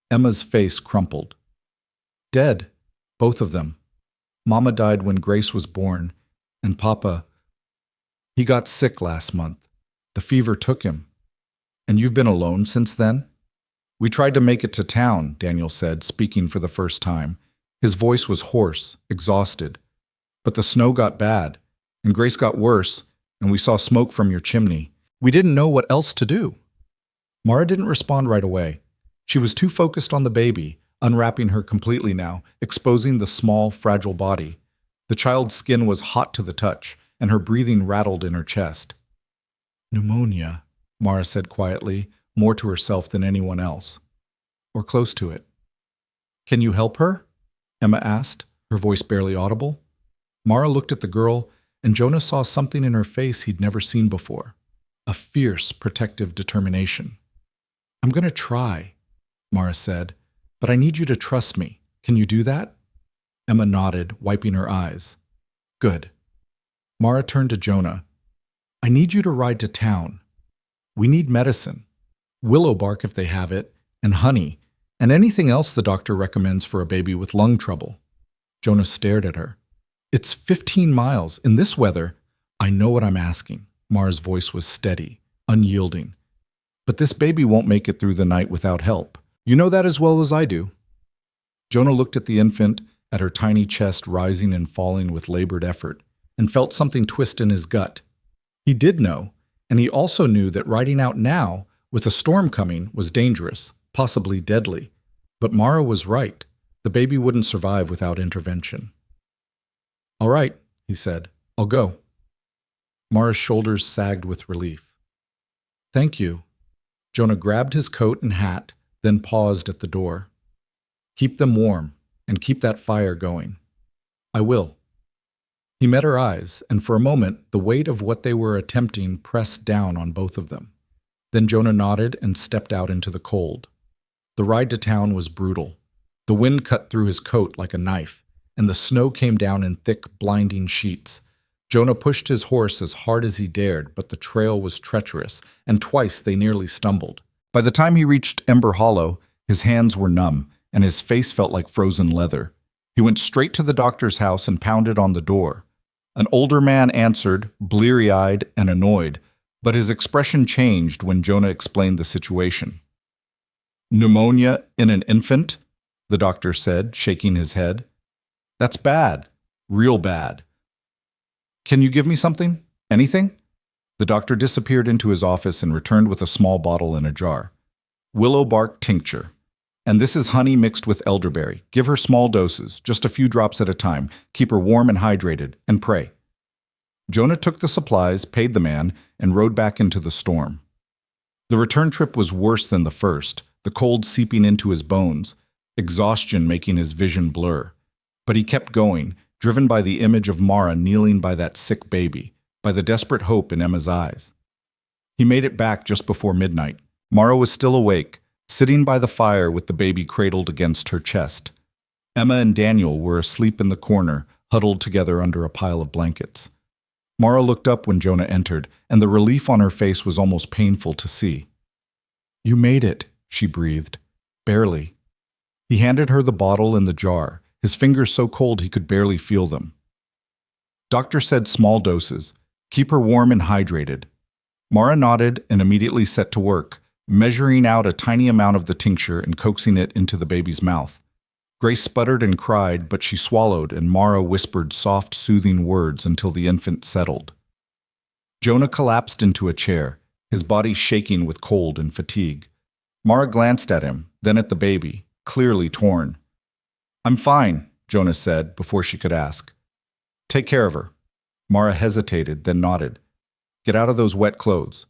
Emma's face crumpled. Dead, both of them. Mama died when Grace was born, and Papa, he got sick last month. The fever took him. And you've been alone since then? We tried to make it to town, Daniel said, speaking for the first time. His voice was hoarse, exhausted. But the snow got bad, and Grace got worse, and we saw smoke from your chimney. We didn't know what else to do. Mara didn't respond right away. She was too focused on the baby, unwrapping her completely now, exposing the small, fragile body. The child's skin was hot to the touch, and her breathing rattled in her chest. Pneumonia, Mara said quietly, more to herself than anyone else. Or close to it. Can you help her? Emma asked, her voice barely audible. Mara looked at the girl, and Jonah saw something in her face he'd never seen before. A fierce, protective determination. I'm going to try, Mara said, but I need you to trust me. Can you do that? Emma nodded, wiping her eyes. Good. Mara turned to Jonah. I need you to ride to town. We need medicine. Willow bark if they have it, and honey, and anything else the doctor recommends for a baby with lung trouble. Jonah stared at her. It's 15 miles. In this weather, I know what I'm asking. Mara's voice was steady, unyielding. But this baby won't make it through the night without help. You know that as well as I do. Jonah looked at the infant, at her tiny chest rising and falling with labored effort, and felt something twist in his gut. He did know, and he also knew that riding out now, with a storm coming, was dangerous, possibly deadly. But Mara was right. The baby wouldn't survive without intervention. All right, he said. I'll go. Mara's shoulders sagged with relief. Thank you. Jonah grabbed his coat and hat, then paused at the door. Keep them warm, and keep that fire going. I will. He met her eyes, and for a moment, the weight of what they were attempting pressed down on both of them. Then Jonah nodded and stepped out into the cold. The ride to town was brutal. The wind cut through his coat like a knife, and the snow came down in thick, blinding sheets. Jonah pushed his horse as hard as he dared, but the trail was treacherous, and twice they nearly stumbled. By the time he reached Ember Hollow, his hands were numb, and his face felt like frozen leather. He went straight to the doctor's house and pounded on the door. An older man answered, bleary-eyed and annoyed, but his expression changed when Jonah explained the situation. "Pneumonia in an infant?" the doctor said, shaking his head. "That's bad. Real bad. Can you give me something? Anything?" The doctor disappeared into his office and returned with a small bottle in a jar. "Willow bark tincture. And this is honey mixed with elderberry. Give her small doses, just a few drops at a time. Keep her warm and hydrated, and pray." Jonah took the supplies, paid the man, and rode back into the storm. The return trip was worse than the first, the cold seeping into his bones, exhaustion making his vision blur. But he kept going, driven by the image of Mara kneeling by that sick baby, by the desperate hope in Emma's eyes. He made it back just before midnight. Mara was still awake, sitting by the fire with the baby cradled against her chest. Emma and Daniel were asleep in the corner, huddled together under a pile of blankets. Mara looked up when Jonah entered, and the relief on her face was almost painful to see. "You made it," she breathed. "Barely." He handed her the bottle and the jar, his fingers so cold he could barely feel them. "Doctor said small doses. Keep her warm and hydrated." Mara nodded and immediately set to work, measuring out a tiny amount of the tincture and coaxing it into the baby's mouth. Grace sputtered and cried, but she swallowed, and Mara whispered soft, soothing words until the infant settled. Jonah collapsed into a chair, his body shaking with cold and fatigue. Mara glanced at him, then at the baby, clearly torn. "I'm fine," Jonah said before she could ask. "Take care of her." Mara hesitated, then nodded. "Get out of those wet clothes.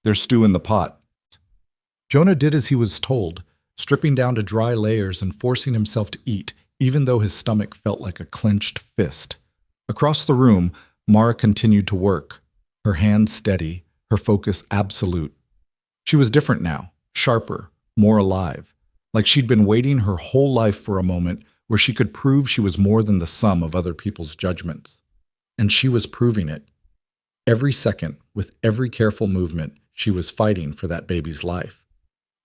There's stew in the pot." Jonah did as he was told, stripping down to dry layers and forcing himself to eat, even though his stomach felt like a clenched fist. Across the room, Mara continued to work, her hands steady, her focus absolute. She was different now, sharper, more alive, like she'd been waiting her whole life for a moment where she could prove she was more than the sum of other people's judgments. And she was proving it. Every second, with every careful movement, she was fighting for that baby's life.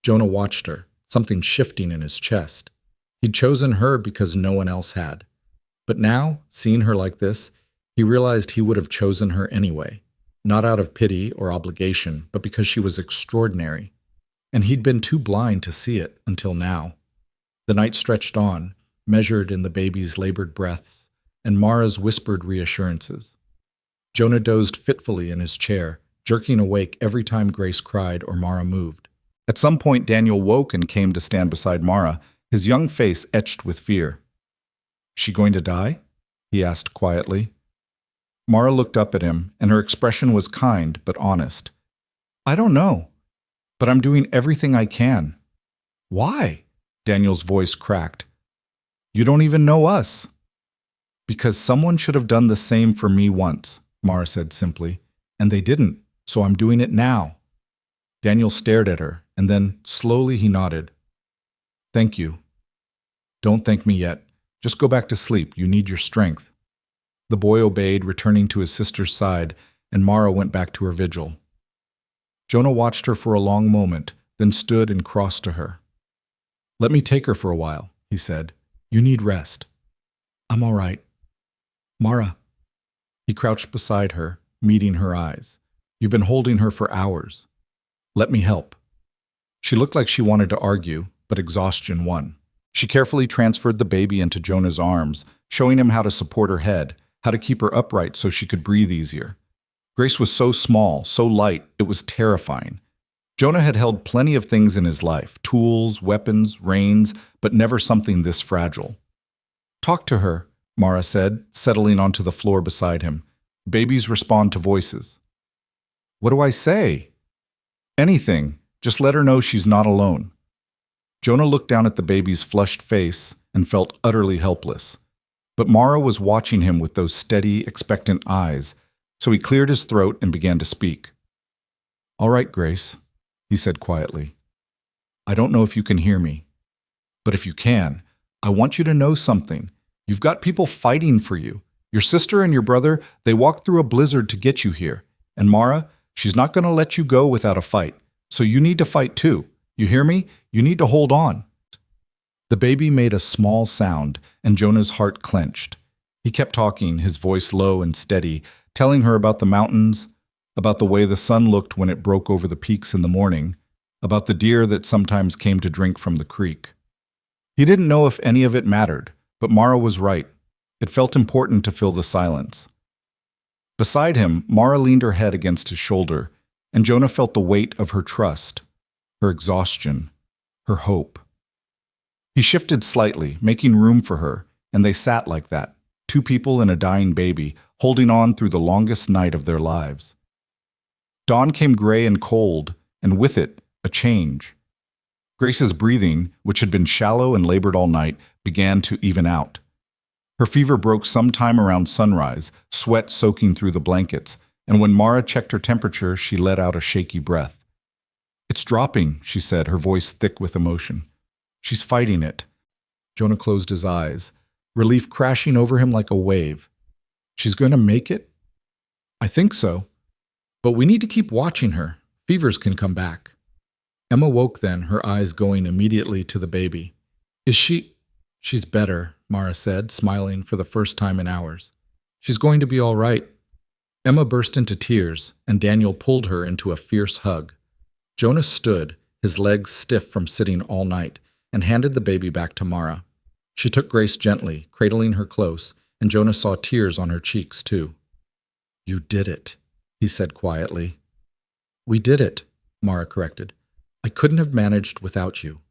Jonah watched her, something shifting in his chest. He'd chosen her because no one else had. But now, seeing her like this, he realized he would have chosen her anyway, not out of pity or obligation, but because she was extraordinary. And he'd been too blind to see it until now. The night stretched on, measured in the baby's labored breaths, and Mara's whispered reassurances. Jonah dozed fitfully in his chair, jerking awake every time Grace cried or Mara moved. At some point, Daniel woke and came to stand beside Mara, his young face etched with fear. "She going to die?" he asked quietly. Mara looked up at him, and her expression was kind but honest. "I don't know, but I'm doing everything I can." "Why?" Daniel's voice cracked. "You don't even know us." "Because someone should have done the same for me once," Mara said simply, "and they didn't, so I'm doing it now." Daniel stared at her, and then, slowly, he nodded. "Thank you." "Don't thank me yet. Just go back to sleep. You need your strength." The boy obeyed, returning to his sister's side, and Mara went back to her vigil. Jonah watched her for a long moment, then stood and crossed to her. "Let me take her for a while," he said. "You need rest." "I'm all right." "Mara." He crouched beside her, meeting her eyes. "You've been holding her for hours. Let me help." She looked like she wanted to argue, but exhaustion won. She carefully transferred the baby into Jonah's arms, showing him how to support her head, how to keep her upright so she could breathe easier. Grace was so small, so light, it was terrifying. Jonah had held plenty of things in his life, tools, weapons, reins, but never something this fragile. "Talk to her," Mara said, settling onto the floor beside him. "Babies respond to voices." "What do I say?" "Anything. Just let her know she's not alone." Jonah looked down at the baby's flushed face and felt utterly helpless. But Mara was watching him with those steady, expectant eyes, so he cleared his throat and began to speak. "All right, Grace," he said quietly. "I don't know if you can hear me, but if you can, I want you to know something. You've got people fighting for you. Your sister and your brother, they walked through a blizzard to get you here. And Mara, she's not going to let you go without a fight. So you need to fight too. You hear me? You need to hold on." The baby made a small sound, and Jonah's heart clenched. He kept talking, his voice low and steady, telling her about the mountains, about the way the sun looked when it broke over the peaks in the morning, about the deer that sometimes came to drink from the creek. He didn't know if any of it mattered, but Mara was right. It felt important to fill the silence. Beside him, Mara leaned her head against his shoulder, and Jonah felt the weight of her trust, her exhaustion, her hope. He shifted slightly, making room for her, and they sat like that, two people and a dying baby, holding on through the longest night of their lives. Dawn came gray and cold, and with it, a change. Grace's breathing, which had been shallow and labored all night, began to even out. Her fever broke sometime around sunrise, sweat soaking through the blankets, and when Mara checked her temperature, she let out a shaky breath. "It's dropping," she said, her voice thick with emotion. "She's fighting it." Jonah closed his eyes, relief crashing over him like a wave. "She's going to make it?" "I think so. But we need to keep watching her. Fevers can come back." Emma woke then, her eyes going immediately to the baby. "Is she—" "She's better," Mara said, smiling for the first time in hours. "She's going to be all right." Emma burst into tears, and Daniel pulled her into a fierce hug. Jonah stood, his legs stiff from sitting all night, and handed the baby back to Mara. She took Grace gently, cradling her close, and Jonah saw tears on her cheeks too. "You did it," he said quietly. "We did it," Mara corrected. "I couldn't have managed without you."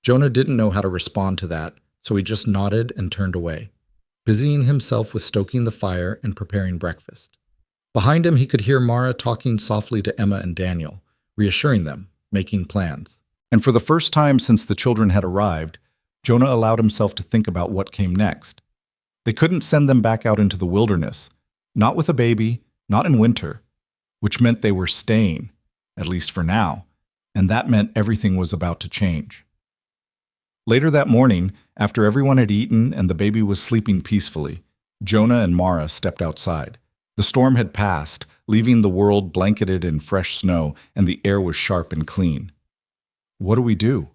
Jonah didn't know how to respond to that, so he just nodded and turned away, busying himself with stoking the fire and preparing breakfast. Behind him, he could hear Mara talking softly to Emma and Daniel, reassuring them, making plans. And for the first time since the children had arrived, Jonah allowed himself to think about what came next. They couldn't send them back out into the wilderness, not with a baby, not in winter, which meant they were staying, at least for now, and that meant everything was about to change. Later that morning, after everyone had eaten and the baby was sleeping peacefully, Jonah and Mara stepped outside. The storm had passed, leaving the world blanketed in fresh snow, and the air was sharp and clean. "What do we do?"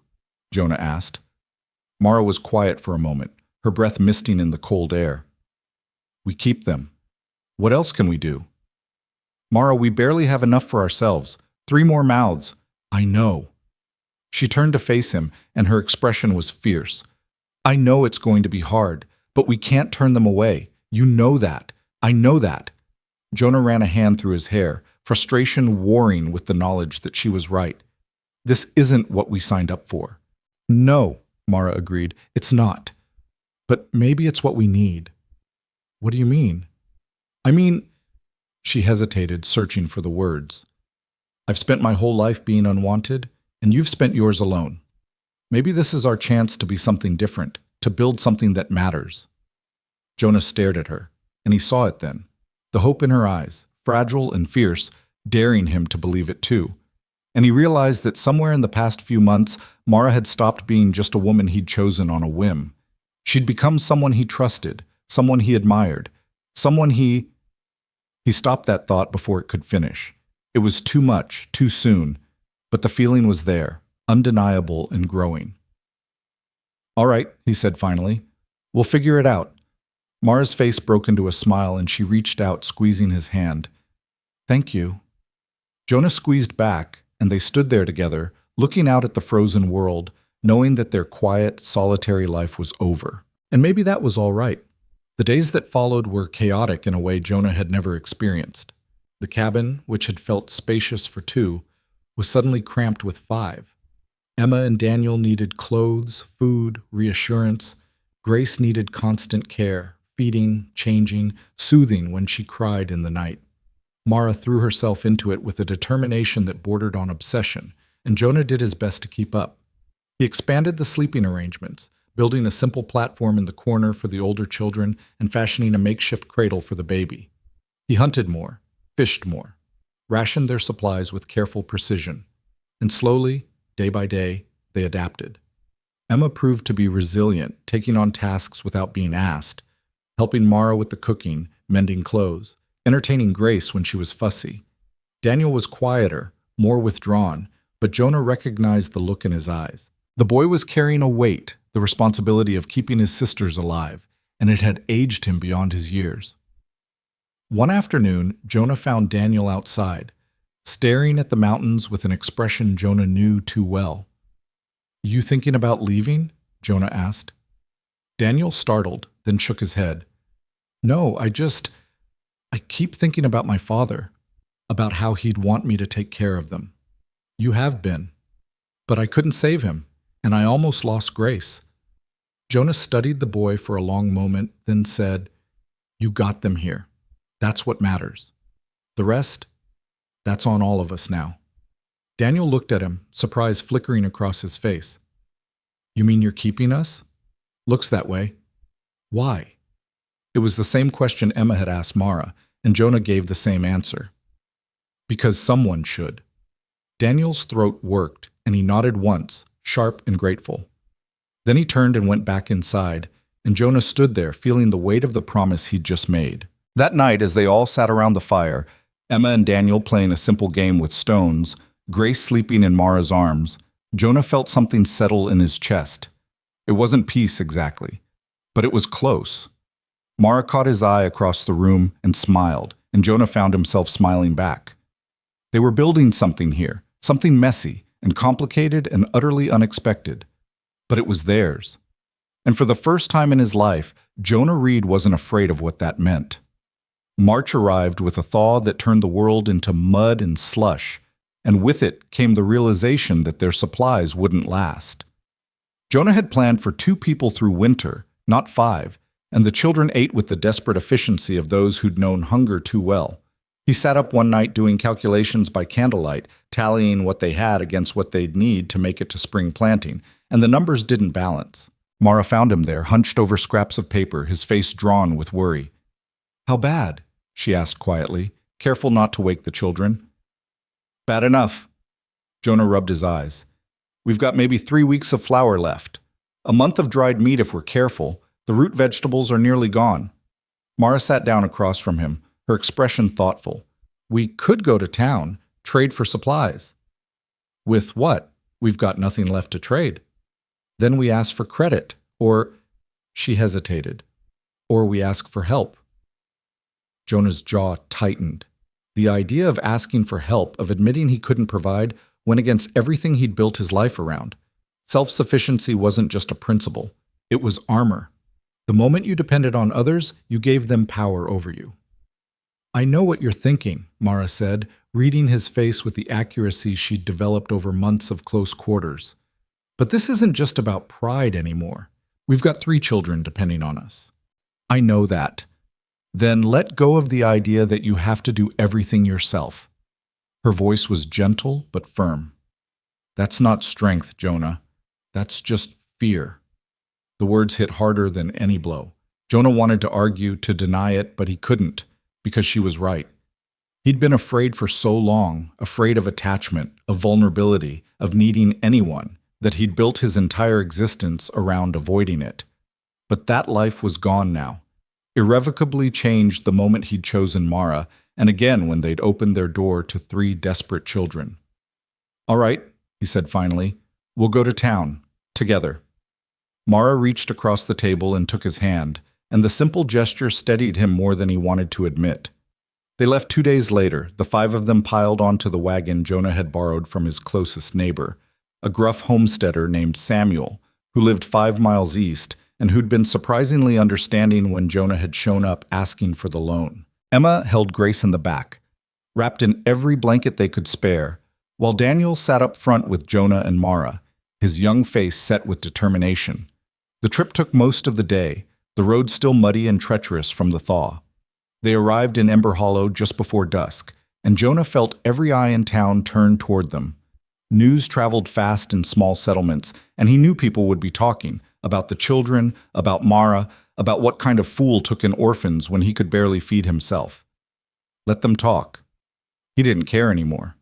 Jonah asked. Mara was quiet for a moment, her breath misting in the cold air. "We keep them. What else can we do?" "Mara, we barely have enough for ourselves. 3 more mouths." "I know." She turned to face him, and her expression was fierce. "I know it's going to be hard, but we can't turn them away. You know that. I know that." Jonah ran a hand through his hair, frustration warring with the knowledge that she was right. "This isn't what we signed up for." "No," Mara agreed, "it's not. But maybe it's what we need." "What do you mean?" "I mean—" She hesitated, searching for the words. "I've spent my whole life being unwanted, and you've spent yours alone. Maybe this is our chance to be something different, to build something that matters." Jonah stared at her, and he saw it then. The hope in her eyes, fragile and fierce, daring him to believe it too. And he realized that somewhere in the past few months, Mara had stopped being just a woman he'd chosen on a whim. She'd become someone he trusted, someone he admired, someone he stopped that thought before it could finish. It was too much, too soon, but the feeling was there, undeniable and growing. "All right," he said finally. "We'll figure it out." Mara's face broke into a smile, and she reached out, squeezing his hand. "Thank you." Jonah squeezed back, and they stood there together, looking out at the frozen world, knowing that their quiet, solitary life was over. And maybe that was all right. The days that followed were chaotic in a way Jonah had never experienced. The cabin, which had felt spacious for 2, was suddenly cramped with 5. Emma and Daniel needed clothes, food, reassurance. Grace needed constant care, feeding, changing, soothing when she cried in the night. Mara threw herself into it with a determination that bordered on obsession, and Jonah did his best to keep up. He expanded the sleeping arrangements, building a simple platform in the corner for the older children and fashioning a makeshift cradle for the baby. He hunted more, fished more, rationed their supplies with careful precision, and slowly, day by day, they adapted. Emma proved to be resilient, taking on tasks without being asked, helping Mara with the cooking, mending clothes, entertaining Grace when she was fussy. Daniel was quieter, more withdrawn, but Jonah recognized the look in his eyes. The boy was carrying a weight, the responsibility of keeping his sisters alive, and it had aged him beyond his years. One afternoon, Jonah found Daniel outside, staring at the mountains with an expression Jonah knew too well. "You thinking about leaving?" Jonah asked. Daniel startled, then shook his head. "No, I keep thinking about my father, about how he'd want me to take care of them. You have been. But I couldn't save him, and I almost lost Grace." Jonah studied the boy for a long moment, then said, "You got them here. That's what matters. The rest, that's on all of us now." Daniel looked at him, surprise flickering across his face. "You mean you're keeping us?" "Looks that way." "Why?" It was the same question Emma had asked Mara, and Jonah gave the same answer. "Because someone should." Daniel's throat worked, and he nodded once, sharp and grateful. Then he turned and went back inside, and Jonah stood there feeling the weight of the promise he'd just made. That night, as they all sat around the fire, Emma and Daniel playing a simple game with stones, Grace sleeping in Mara's arms, Jonah felt something settle in his chest. It wasn't peace exactly, but it was close. Mara caught his eye across the room and smiled, and Jonah found himself smiling back. They were building something here, something messy and complicated and utterly unexpected. But it was theirs. And for the first time in his life, Jonah Reed wasn't afraid of what that meant. March arrived with a thaw that turned the world into mud and slush, and with it came the realization that their supplies wouldn't last. Jonah had planned for 2 people through winter, not 5, and the children ate with the desperate efficiency of those who'd known hunger too well. He sat up one night doing calculations by candlelight, tallying what they had against what they'd need to make it to spring planting, and the numbers didn't balance. Mara found him there, hunched over scraps of paper, his face drawn with worry. "How bad?" she asked quietly, careful not to wake the children. "Bad enough." Jonah rubbed his eyes. "We've got maybe 3 weeks of flour left. A month of dried meat if we're careful. The root vegetables are nearly gone." Mara sat down across from him, her expression thoughtful. "We could go to town, trade for supplies." "With what? We've got nothing left to trade." "Then we ask for credit, or—" She hesitated. "Or we ask for help." Jonah's jaw tightened. The idea of asking for help, of admitting he couldn't provide, went against everything he'd built his life around. Self-sufficiency wasn't just a principle. It was armor. The moment you depended on others, you gave them power over you. "I know what you're thinking," Mara said, reading his face with the accuracy she'd developed over months of close quarters. "But this isn't just about pride anymore. We've got 3 children depending on us." "I know that." "Then let go of the idea that you have to do everything yourself." Her voice was gentle but firm. "That's not strength, Jonah. That's just fear." The words hit harder than any blow. Jonah wanted to argue, to deny it, but he couldn't, because she was right. He'd been afraid for so long, afraid of attachment, of vulnerability, of needing anyone, that he'd built his entire existence around avoiding it. But that life was gone now, irrevocably changed the moment he'd chosen Mara, and again when they'd opened their door to 3 desperate children. "All right," he said finally, "we'll go to town, together." Mara reached across the table and took his hand, and the simple gesture steadied him more than he wanted to admit. They left 2 days later, the 5 of them piled onto the wagon Jonah had borrowed from his closest neighbor, a gruff homesteader named Samuel, who lived 5 miles east and who'd been surprisingly understanding when Jonah had shown up asking for the loan. Emma held Grace in the back, wrapped in every blanket they could spare, while Daniel sat up front with Jonah and Mara, his young face set with determination. The trip took most of the day, the road still muddy and treacherous from the thaw. They arrived in Ember Hollow just before dusk, and Jonah felt every eye in town turn toward them. News traveled fast in small settlements, and he knew people would be talking about the children, about Mara, about what kind of fool took in orphans when he could barely feed himself. Let them talk. He didn't care anymore.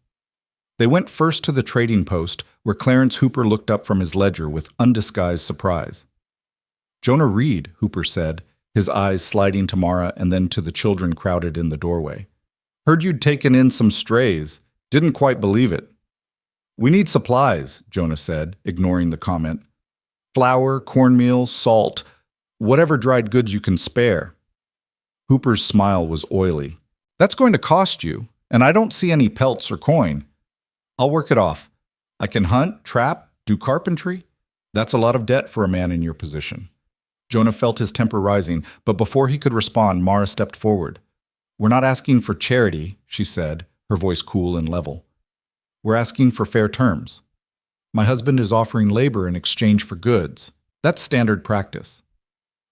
They went first to the trading post, where Clarence Hooper looked up from his ledger with undisguised surprise. "Jonah Reed," Hooper said, his eyes sliding to Mara and then to the children crowded in the doorway. "Heard you'd taken in some strays. Didn't quite believe it." We need supplies, Jonah said, ignoring the comment. Flour, cornmeal, salt, whatever dried goods you can spare. Hooper's smile was oily. That's going to cost you, and I don't see any pelts or coin. I'll work it off. I can hunt, trap, do carpentry. That's a lot of debt for a man in your position. Jonah felt his temper rising, but before he could respond, Mara stepped forward. We're not asking for charity, she said, her voice cool and level. We're asking for fair terms. My husband is offering labor in exchange for goods. That's standard practice.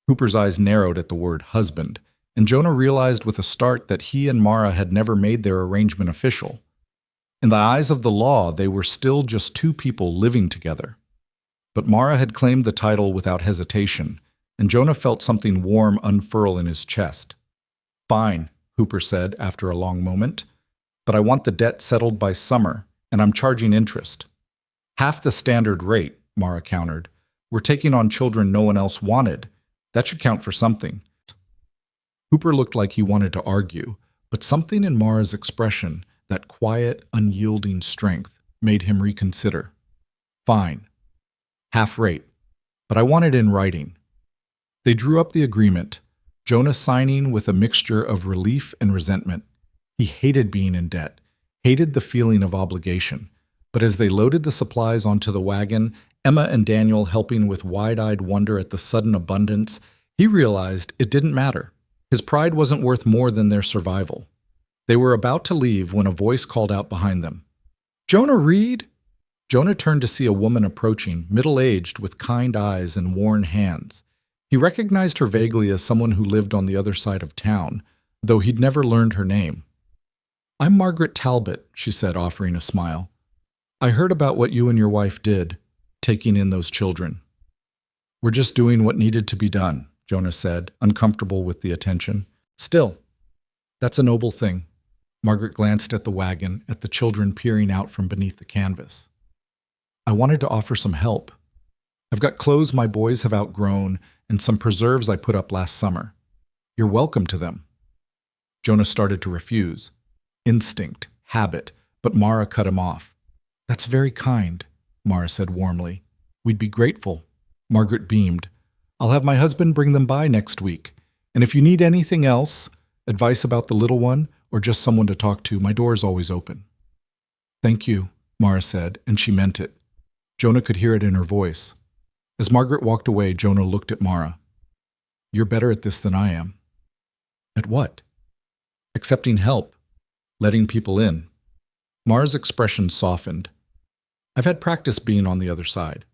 Hooper's eyes narrowed at the word husband, and Jonah realized with a start that he and Mara had never made their arrangement official. In the eyes of the law, they were still just two people living together. But Mara had claimed the title without hesitation, and Jonah felt something warm unfurl in his chest. Fine, Hooper said after a long moment, but I want the debt settled by summer, and I'm charging interest. Half the standard rate, Mara countered. We're taking on children no one else wanted. That should count for something. Hooper looked like he wanted to argue, but something in Mara's expression, that quiet, unyielding strength, made him reconsider. Fine. Half rate. But I want it in writing. They drew up the agreement, Jonah signing with a mixture of relief and resentment. He hated being in debt, hated the feeling of obligation. But as they loaded the supplies onto the wagon, Emma and Daniel helping with wide-eyed wonder at the sudden abundance, he realized it didn't matter. His pride wasn't worth more than their survival. They were about to leave when a voice called out behind them. Jonah Reed? Jonah turned to see a woman approaching, middle-aged, with kind eyes and worn hands. He recognized her vaguely as someone who lived on the other side of town, though he'd never learned her name. I'm Margaret Talbot, she said, offering a smile. I heard about what you and your wife did, taking in those children. We're just doing what needed to be done, Jonah said, uncomfortable with the attention. Still, that's a noble thing. Margaret glanced at the wagon, at the children peering out from beneath the canvas. I wanted to offer some help. I've got clothes my boys have outgrown and some preserves I put up last summer. You're welcome to them. Jonah started to refuse. Instinct, habit, but Mara cut him off. That's very kind, Mara said warmly. We'd be grateful. Margaret beamed. I'll have my husband bring them by next week. And if you need anything else, advice about the little one, or just someone to talk to, my door's always open. Thank you, Mara said, and she meant it. Jonah could hear it in her voice. As Margaret walked away, Jonah looked at Mara. You're better at this than I am. At what? Accepting help. Letting people in. Mara's expression softened. I've had practice being on the other side.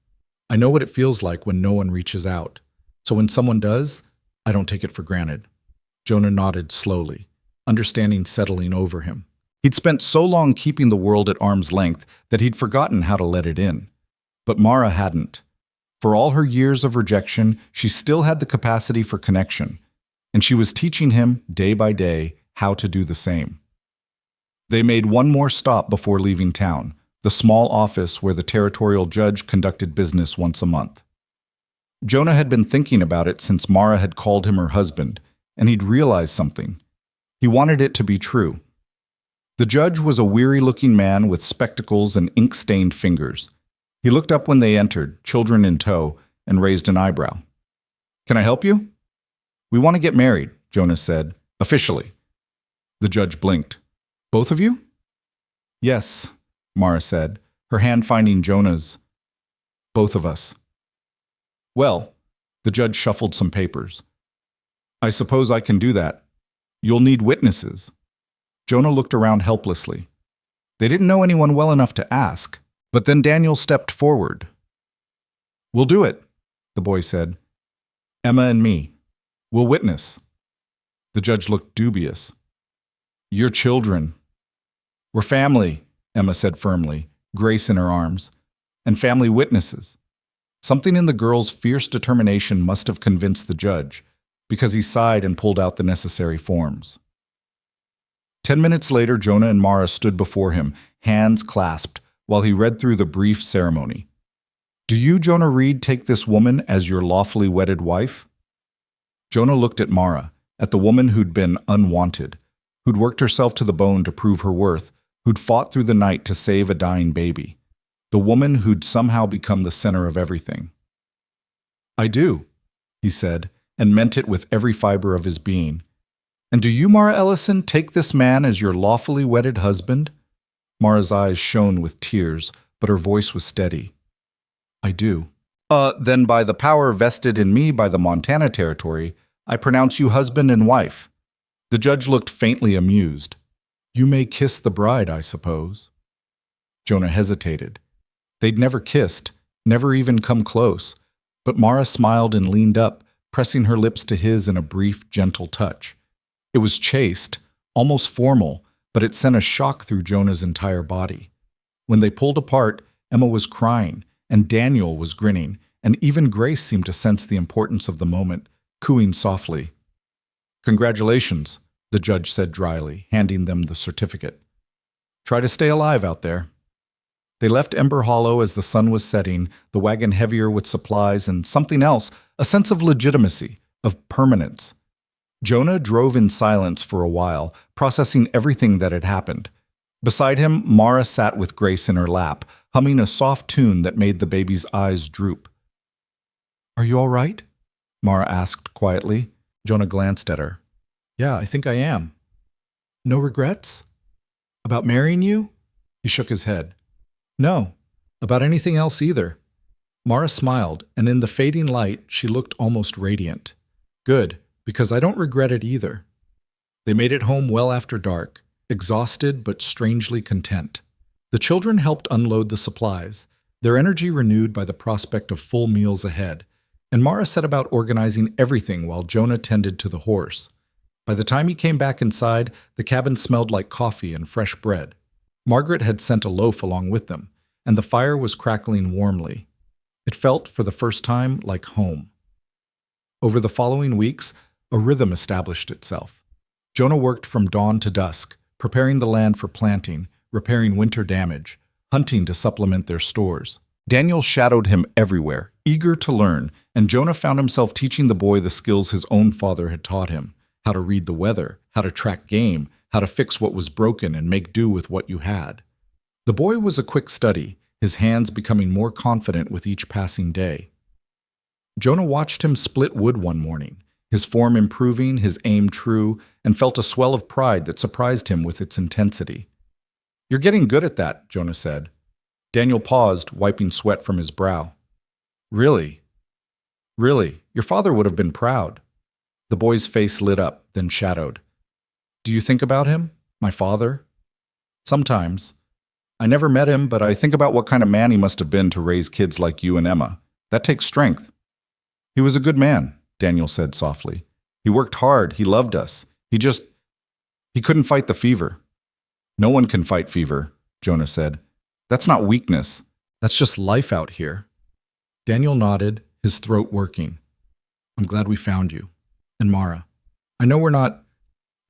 I know what it feels like when no one reaches out. So when someone does, I don't take it for granted. Jonah nodded slowly, understanding settling over him. He'd spent so long keeping the world at arm's length that he'd forgotten how to let it in. But Mara hadn't. For all her years of rejection, she still had the capacity for connection, and she was teaching him, day by day, how to do the same. They made one more stop before leaving town, the small office where the territorial judge conducted business once a month. Jonah had been thinking about it since Mara had called him her husband, and he'd realized something. He wanted it to be true. The judge was a weary-looking man with spectacles and ink-stained fingers. He looked up when they entered, children in tow, and raised an eyebrow. Can I help you? We want to get married, Jonah said, officially. The judge blinked. Both of you? Yes, Mara said, her hand finding Jonah's. Both of us. Well, the judge shuffled some papers. I suppose I can do that. You'll need witnesses. Jonah looked around helplessly. They didn't know anyone well enough to ask, but then Daniel stepped forward. We'll do it, the boy said. Emma and me. We'll witness. The judge looked dubious. Your children. We're family, Emma said firmly, Grace in her arms, and family witnesses. Something in the girl's fierce determination must have convinced the judge, because he sighed and pulled out the necessary forms. 10 minutes later, Jonah and Mara stood before him, hands clasped, while he read through the brief ceremony. Do you, Jonah Reed, take this woman as your lawfully wedded wife? Jonah looked at Mara, at the woman who'd been unwanted, who'd worked herself to the bone to prove her worth, who'd fought through the night to save a dying baby. the woman who'd somehow become the center of everything. "I do," he said, and meant it with every fiber of his being. "And do you, Mara Ellison, take this man as your lawfully wedded husband?" Mara's eyes shone with tears, but her voice was steady. "I do." Then by the power vested in me by the Montana Territory, I pronounce you husband and wife." The judge looked faintly amused. "You may kiss the bride, I suppose." Jonah hesitated. They'd never kissed, never even come close, but Mara smiled and leaned up, pressing her lips to his in a brief, gentle touch. It was chaste, almost formal, but it sent a shock through Jonah's entire body. When they pulled apart, Emma was crying, and Daniel was grinning, and even Grace seemed to sense the importance of the moment, cooing softly. "Congratulations," the judge said dryly, handing them the certificate. "Try to stay alive out there." They left Ember Hollow as the sun was setting, the wagon heavier with supplies and something else, a sense of legitimacy, of permanence. Jonah drove in silence for a while, processing everything that had happened. Beside him, Mara sat with Grace in her lap, humming a soft tune that made the baby's eyes droop. "Are you all right?" Mara asked quietly. Jonah glanced at her. "Yeah, I think I am." "No regrets? About marrying you?" He shook his head. "No, about anything else either." Mara smiled, and in the fading light, she looked almost radiant. "Good, because I don't regret it either." They made it home well after dark, exhausted but strangely content. The children helped unload the supplies, their energy renewed by the prospect of full meals ahead, and Mara set about organizing everything while Jonah tended to the horse. By the time he came back inside, the cabin smelled like coffee and fresh bread. Margaret had sent a loaf along with them, and the fire was crackling warmly. It felt, for the first time, like home. Over the following weeks, a rhythm established itself. Jonah worked from dawn to dusk, preparing the land for planting, repairing winter damage, hunting to supplement their stores. Daniel shadowed him everywhere, eager to learn, and Jonah found himself teaching the boy the skills his own father had taught him: how to read the weather, how to track game, how to fix what was broken and make do with what you had. The boy was a quick study, his hands becoming more confident with each passing day. Jonah watched him split wood one morning, his form improving, his aim true, and felt a swell of pride that surprised him with its intensity. "You're getting good at that," Jonah said. Daniel paused, wiping sweat from his brow. "Really? Really, your father would have been proud." The boy's face lit up, then shadowed. "Do you think about him, my father?" "Sometimes. I never met him, but I think about what kind of man he must have been to raise kids like you and Emma. That takes strength." "He was a good man," Daniel said softly. "He worked hard, he loved us. He couldn't fight the fever." "No one can fight fever," Jonah said. "That's not weakness. That's just life out here." Daniel nodded, his throat working. "I'm glad we found you. And Mara, I know we're not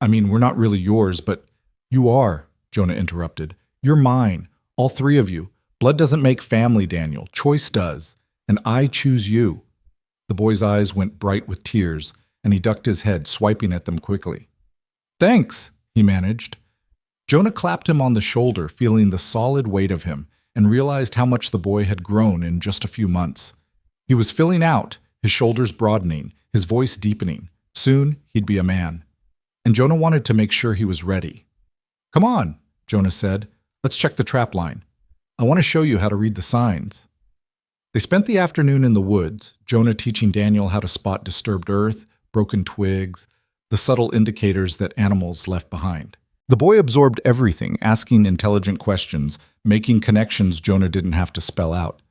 really yours, but—" "You are," Jonah interrupted. "You're mine, all three of you. Blood doesn't make family, Daniel. Choice does. And I choose you." The boy's eyes went bright with tears, and he ducked his head, swiping at them quickly. "Thanks," he managed. Jonah clapped him on the shoulder, feeling the solid weight of him, and realized how much the boy had grown in just a few months. He was filling out, his shoulders broadening, his voice deepening. Soon, he'd be a man. And Jonah wanted to make sure he was ready. "Come on," Jonah said. "Let's check the trap line. I want to show you how to read the signs." They spent the afternoon in the woods, Jonah teaching Daniel how to spot disturbed earth, broken twigs, the subtle indicators that animals left behind. The boy absorbed everything, asking intelligent questions, making connections Jonah didn't have to spell out.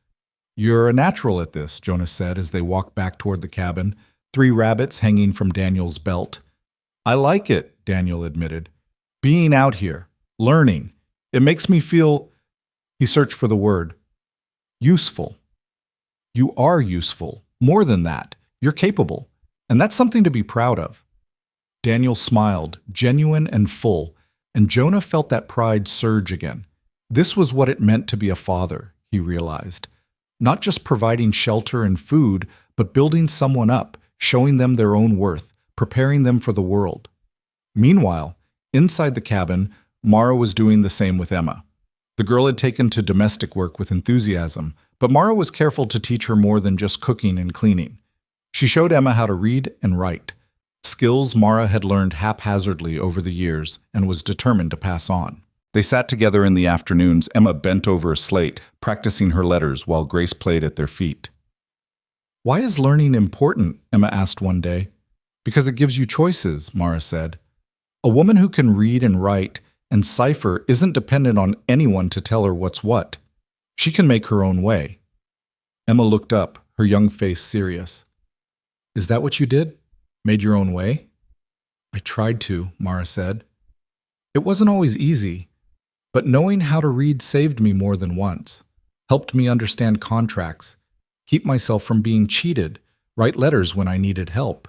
"You're a natural at this," Jonah said as they walked back toward the cabin, 3 rabbits hanging from Daniel's belt. "I like it," Daniel admitted. "Being out here, learning. It makes me feel—" He searched for the word. "Useful." "You are useful. More than that. You're capable. And that's something to be proud of." Daniel smiled, genuine and full, and Jonah felt that pride surge again. This was what it meant to be a father, he realized. Not just providing shelter and food, but building someone up, showing them their own worth, preparing them for the world. Meanwhile, inside the cabin, Mara was doing the same with Emma. The girl had taken to domestic work with enthusiasm, but Mara was careful to teach her more than just cooking and cleaning. She showed Emma how to read and write, skills Mara had learned haphazardly over the years and was determined to pass on. They sat together in the afternoons, Emma bent over a slate, practicing her letters while Grace played at their feet. "Why is learning important?" Emma asked one day. "Because it gives you choices," Mara said. "A woman who can read and write and cipher isn't dependent on anyone to tell her what's what. She can make her own way." Emma looked up, her young face serious. "Is that what you did? Made your own way?" "I tried to," Mara said. "It wasn't always easy, but knowing how to read saved me more than once, helped me understand contracts, keep myself from being cheated, write letters when I needed help."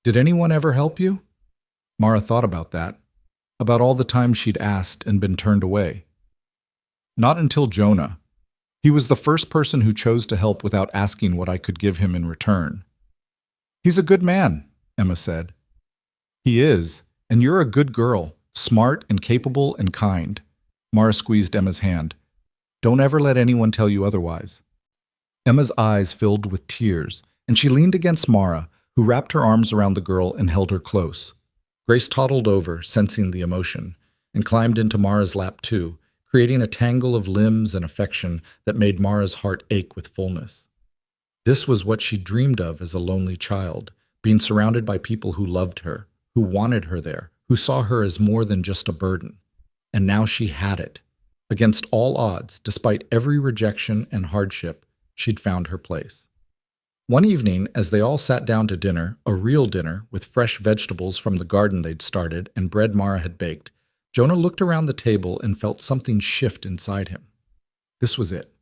"Did anyone ever help you?" Mara thought about that, about all the times she'd asked and been turned away. "Not until Jonah. He was the first person who chose to help without asking what I could give him in return." "He's a good man," Emma said. "He is, and you're a good girl, smart and capable and kind." Mara squeezed Emma's hand. "Don't ever let anyone tell you otherwise." Emma's eyes filled with tears, and she leaned against Mara, who wrapped her arms around the girl and held her close. Grace toddled over, sensing the emotion, and climbed into Mara's lap too, creating a tangle of limbs and affection that made Mara's heart ache with fullness. This was what she dreamed of as a lonely child, being surrounded by people who loved her, who wanted her there, who saw her as more than just a burden. And now she had it. Against all odds, despite every rejection and hardship, she'd found her place. One evening, as they all sat down to dinner, a real dinner with fresh vegetables from the garden they'd started and bread Mara had baked, Jonah looked around the table and felt something shift inside him. This was it.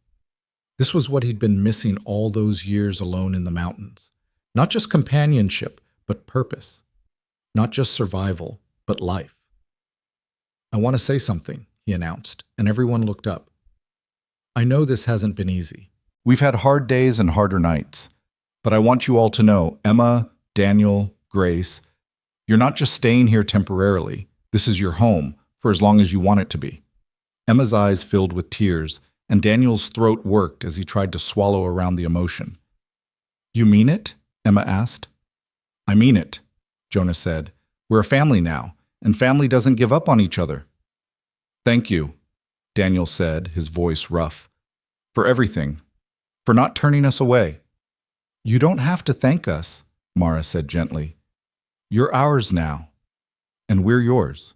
This was what he'd been missing all those years alone in the mountains. Not just companionship, but purpose. Not just survival, but life. "I want to say something," he announced, and everyone looked up. "I know this hasn't been easy. We've had hard days and harder nights. But I want you all to know, Emma, Daniel, Grace, you're not just staying here temporarily. This is your home, for as long as you want it to be." Emma's eyes filled with tears, and Daniel's throat worked as he tried to swallow around the emotion. "You mean it?" Emma asked. "I mean it," Jonah said. "We're a family now, and family doesn't give up on each other." "Thank you," Daniel said, his voice rough, "for everything, for not turning us away." "You don't have to thank us," Mara said gently. "You're ours now, and we're yours."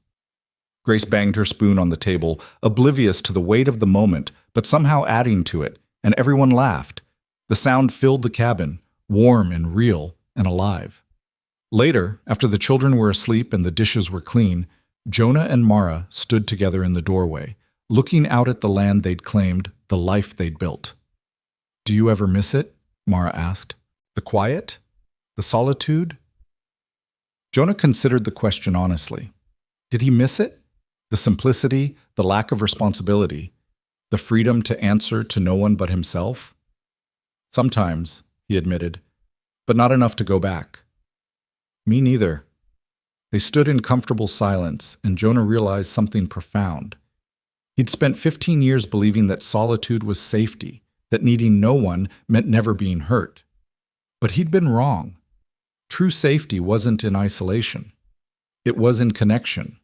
Grace banged her spoon on the table, oblivious to the weight of the moment, but somehow adding to it, and everyone laughed. The sound filled the cabin, warm and real and alive. Later, after the children were asleep and the dishes were clean, Jonah and Mara stood together in the doorway, looking out at the land they'd claimed, the life they'd built. "Do you ever miss it?" Mara asked. "The quiet? The solitude?" Jonah considered the question honestly. Did he miss it? The simplicity, the lack of responsibility, the freedom to answer to no one but himself? "Sometimes," he admitted, "but not enough to go back." "Me neither." They stood in comfortable silence, and Jonah realized something profound. He'd spent 15 years believing that solitude was safety, that needing no one meant never being hurt. But he'd been wrong. True safety wasn't in isolation. It was in connection,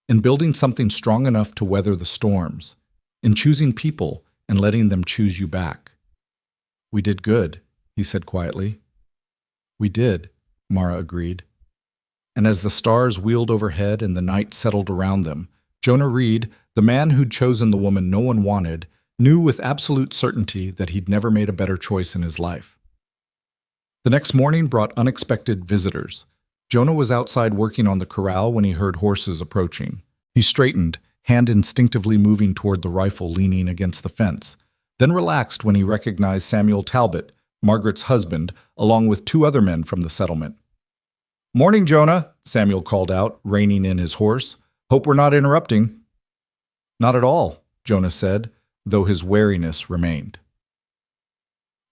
in building something strong enough to weather the storms, in choosing people and letting them choose you back. "We did good," he said quietly. "We did," Mara agreed. And as the stars wheeled overhead and the night settled around them, Jonah Reed, the man who'd chosen the woman no one wanted, knew with absolute certainty that he'd never made a better choice in his life. The next morning brought unexpected visitors. Jonah was outside working on the corral when he heard horses approaching. He straightened, hand instinctively moving toward the rifle leaning against the fence, then relaxed when he recognized Samuel Talbot, Margaret's husband, along with 2 other men from the settlement. "Morning, Jonah," Samuel called out, reining in his horse. "Hope we're not interrupting." "Not at all," Jonah said, though his wariness remained.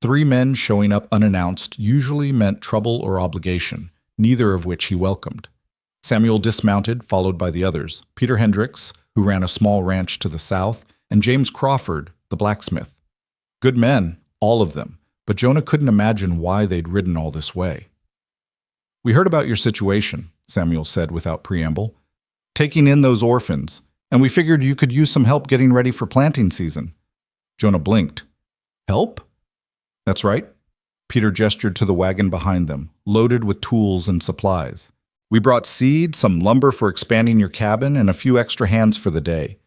3 men showing up unannounced usually meant trouble or obligation, neither of which he welcomed. Samuel dismounted, followed by the others, Peter Hendricks, who ran a small ranch to the south, and James Crawford, the blacksmith. Good men, all of them, but Jonah couldn't imagine why they'd ridden all this way. "We heard about your situation," Samuel said without preamble. "Taking in those orphans, and we figured you could use some help getting ready for planting season." Jonah blinked. "Help?" "That's right." Peter gestured to the wagon behind them, loaded with tools and supplies. "We brought seed, some lumber for expanding your cabin, and a few extra hands for the day.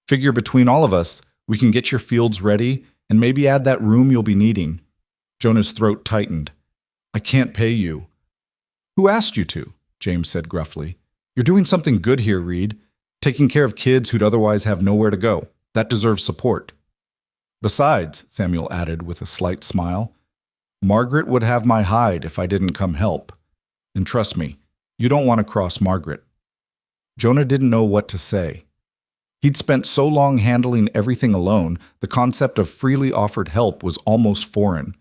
Figure between all of us, we can get your fields ready and maybe add that room you'll be needing." Jonah's throat tightened. "I can't pay you." "Who asked you to?" James said gruffly. "You're doing something good here, Reed. Taking care of kids who'd otherwise have nowhere to go. That deserves support." "Besides," Samuel added with a slight smile, "Margaret would have my hide if I didn't come help. And trust me, you don't want to cross Margaret." Jonah didn't know what to say. He'd spent so long handling everything alone, the concept of freely offered help was almost foreign.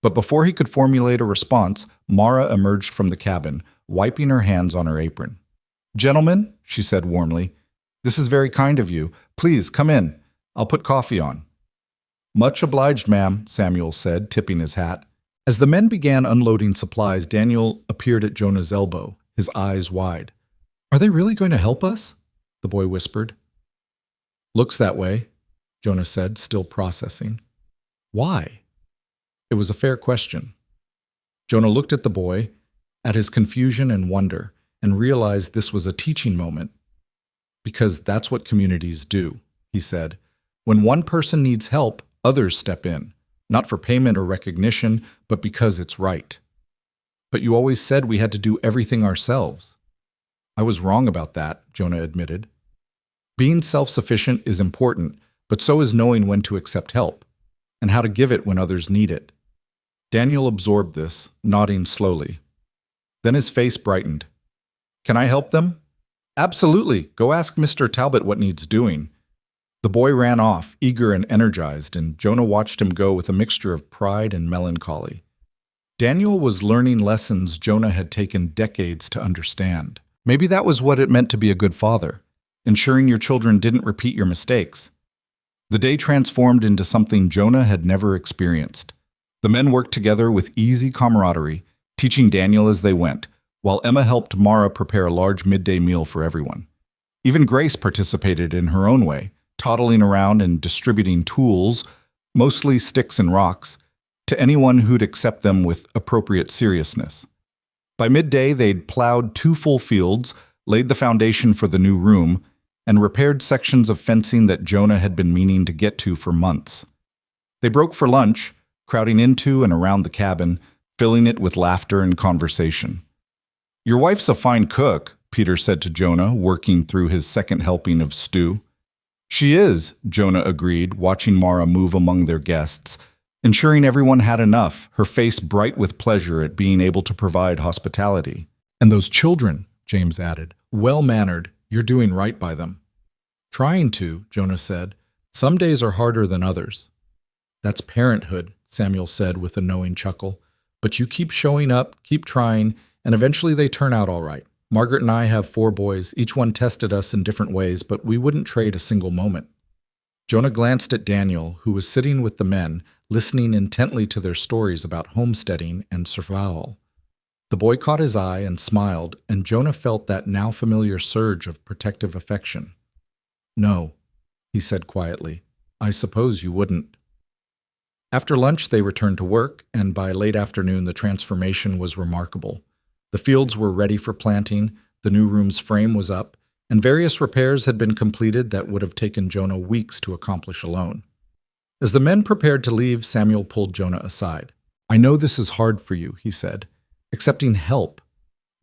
But before he could formulate a response, Mara emerged from the cabin, wiping her hands on her apron. "Gentlemen," she said warmly, "this is very kind of you. Please, come in. I'll put coffee on." "Much obliged, ma'am," Samuel said, tipping his hat. As the men began unloading supplies, Daniel appeared at Jonah's elbow, his eyes wide. "Are they really going to help us?" the boy whispered. "Looks that way," Jonah said, still processing. "Why?" It was a fair question. Jonah looked at the boy, at his confusion and wonder, and realized this was a teaching moment. "Because that's what communities do," he said. "When one person needs help, others step in, not for payment or recognition, but because it's right." "But you always said we had to do everything ourselves." "I was wrong about that," Jonah admitted. "Being self-sufficient is important, but so is knowing when to accept help, and how to give it when others need it." Daniel absorbed this, nodding slowly. Then his face brightened. "Can I help them?" "Absolutely. Go ask Mr. Talbot what needs doing." The boy ran off, eager and energized, and Jonah watched him go with a mixture of pride and melancholy. Daniel was learning lessons Jonah had taken decades to understand. Maybe that was what it meant to be a good father, ensuring your children didn't repeat your mistakes. The day transformed into something Jonah had never experienced. The men worked together with easy camaraderie, teaching Daniel as they went, while Emma helped Mara prepare a large midday meal for everyone. Even Grace participated in her own way, toddling around and distributing tools, mostly sticks and rocks, to anyone who'd accept them with appropriate seriousness. By midday, they'd plowed 2 full fields, laid the foundation for the new room, and repaired sections of fencing that Jonah had been meaning to get to for months. They broke for lunch, crowding into and around the cabin, filling it with laughter and conversation. "Your wife's a fine cook," Peter said to Jonah, working through his second helping of stew. "She is," Jonah agreed, watching Mara move among their guests, ensuring everyone had enough, her face bright with pleasure at being able to provide hospitality. "And those children," James added, "well-mannered, you're doing right by them." "Trying to," Jonah said. "Some days are harder than others." "That's parenthood," Samuel said with a knowing chuckle. "But you keep showing up, keep trying, and eventually they turn out all right. Margaret and I have 4 boys. Each one tested us in different ways, but we wouldn't trade a single moment." Jonah glanced at Daniel, who was sitting with the men, listening intently to their stories about homesteading and survival. The boy caught his eye and smiled, and Jonah felt that now familiar surge of protective affection. "No," he said quietly. "I suppose you wouldn't." After lunch, they returned to work, and by late afternoon, the transformation was remarkable. The fields were ready for planting, the new room's frame was up, and various repairs had been completed that would have taken Jonah weeks to accomplish alone. As the men prepared to leave, Samuel pulled Jonah aside. "I know this is hard for you," he said. "Accepting help.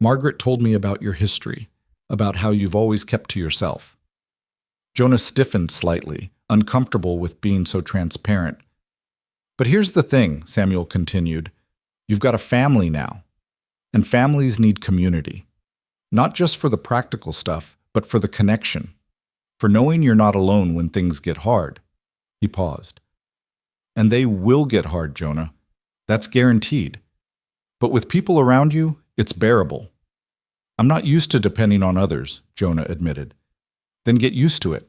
Margaret told me about your history, about how you've always kept to yourself." Jonah stiffened slightly, uncomfortable with being so transparent. "But here's the thing," Samuel continued. "You've got a family now, and families need community. Not just for the practical stuff, but for the connection, for knowing you're not alone when things get hard." He paused. "And they will get hard, Jonah. That's guaranteed. But with people around you, it's bearable." "I'm not used to depending on others," Jonah admitted. "Then get used to it.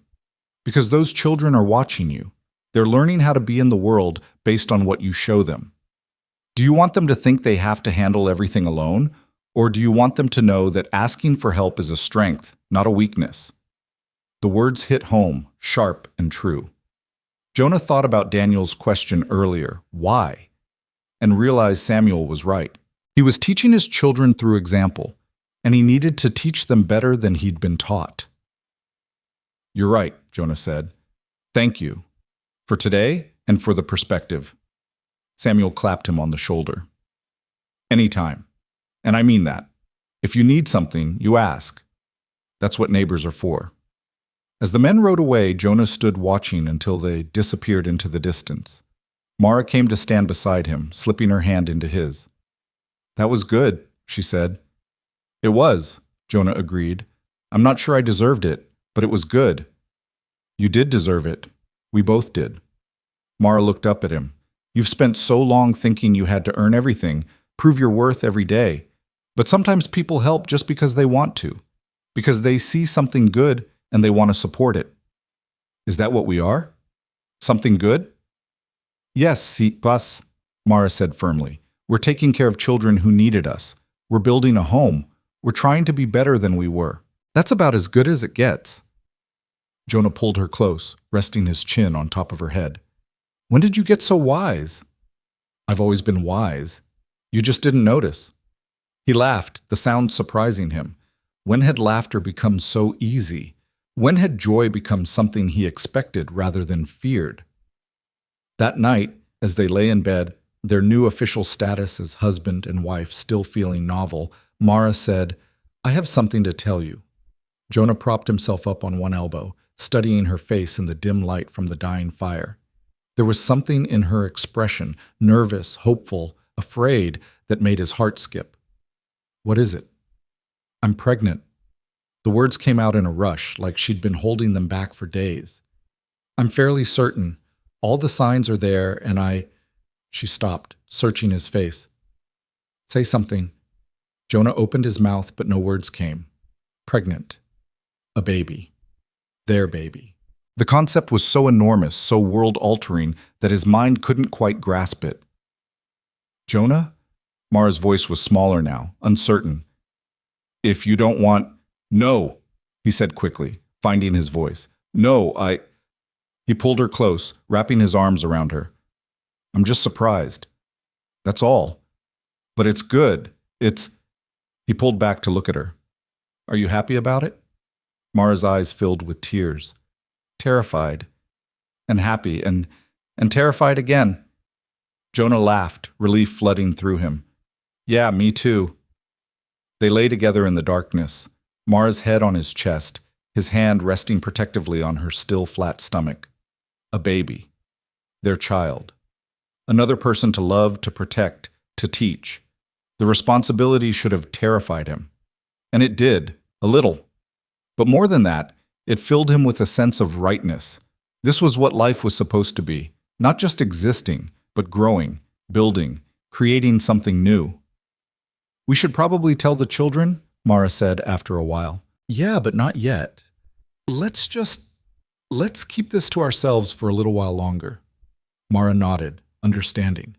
Because those children are watching you. They're learning how to be in the world based on what you show them. Do you want them to think they have to handle everything alone? Or do you want them to know that asking for help is a strength, not a weakness? The words hit home, sharp and true. Jonah thought about Daniel's question earlier, why? And realized Samuel was right. He was teaching his children through example, and he needed to teach them better than he'd been taught. You're right, Jonah said. Thank you. For today and for the perspective. Samuel clapped him on the shoulder. Anytime. And I mean that. If you need something, you ask. That's what neighbors are for. As the men rode away, Jonah stood watching until they disappeared into the distance. Mara came to stand beside him, slipping her hand into his. That was good, she said. It was, Jonah agreed. I'm not sure I deserved it, but it was good. You did deserve it. We both did. Mara looked up at him. You've spent so long thinking you had to earn everything, prove your worth every day. But sometimes people help just because they want to, because they see something good and they want to support it. Is that what we are? Something good? Yes, us, Mara said firmly. We're taking care of children who needed us. We're building a home. We're trying to be better than we were. That's about as good as it gets. Jonah pulled her close, resting his chin on top of her head. When did you get so wise? I've always been wise. You just didn't notice. He laughed, the sound surprising him. When had laughter become so easy? When had joy become something he expected rather than feared? That night, as they lay in bed, their new official status as husband and wife still feeling novel, Mara said, I have something to tell you. Jonah propped himself up on one elbow, studying her face in the dim light from the dying fire. There was something in her expression, nervous, hopeful, afraid, that made his heart skip. What is it? I'm pregnant. The words came out in a rush, like she'd been holding them back for days. I'm fairly certain. All the signs are there, and She stopped, searching his face. Say something. Jonah opened his mouth, but no words came. Pregnant. A baby. Their baby. The concept was so enormous, so world-altering, that his mind couldn't quite grasp it. Jonah? Mara's voice was smaller now, uncertain. If you don't want... No, he said quickly, finding his voice. No, He pulled her close, wrapping his arms around her. I'm just surprised. That's all. But it's good. He pulled back to look at her. Are you happy about it? Mara's eyes filled with tears. Terrified. And happy. And terrified again. Jonah laughed, relief flooding through him. Yeah, me too. They lay together in the darkness, Mara's head on his chest, his hand resting protectively on her still flat stomach. A baby. Their child. Another person to love, to protect, to teach. The responsibility should have terrified him. And it did, a little. But more than that, it filled him with a sense of rightness. This was what life was supposed to be, not just existing, but growing, building, creating something new. We should probably tell the children, Mara said after a while. Yeah, but not yet. Let's keep this to ourselves for a little while longer. Mara nodded, understanding.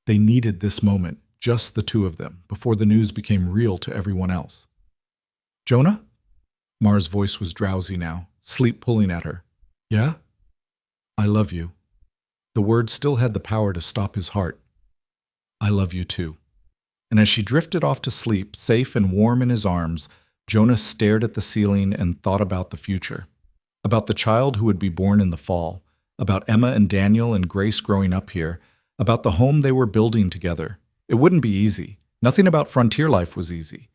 They needed this moment, just the two of them, before the news became real to everyone else. Jonah? Mara's voice was drowsy now, sleep pulling at her. Yeah? I love you. The words still had the power to stop his heart. I love you too. And as she drifted off to sleep, safe and warm in his arms, Jonah stared at the ceiling and thought about the future. About the child who would be born in the fall. About Emma and Daniel and Grace growing up here. About the home they were building together. It wouldn't be easy. Nothing about frontier life was easy.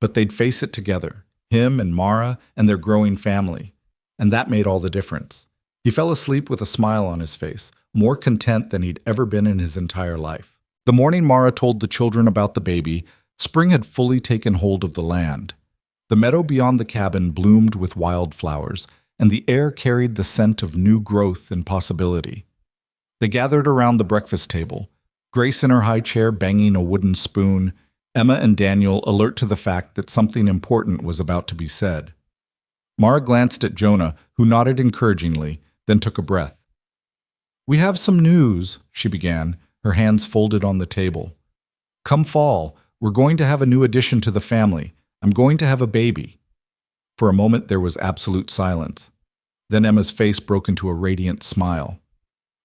But they'd face it together. Him and Mara and their growing family. And that made all the difference. He fell asleep with a smile on his face, more content than he'd ever been in his entire life. The morning Mara told the children about the baby, spring had fully taken hold of the land. The meadow beyond the cabin bloomed with wildflowers, and the air carried the scent of new growth and possibility. They gathered around the breakfast table, Grace in her high chair banging a wooden spoon, Emma and Daniel alert to the fact that something important was about to be said. Mara glanced at Jonah, who nodded encouragingly, then took a breath. "We have some news," she began, her hands folded on the table. "Come fall, we're going to have a new addition to the family. I'm going to have a baby." For a moment there was absolute silence. Then Emma's face broke into a radiant smile.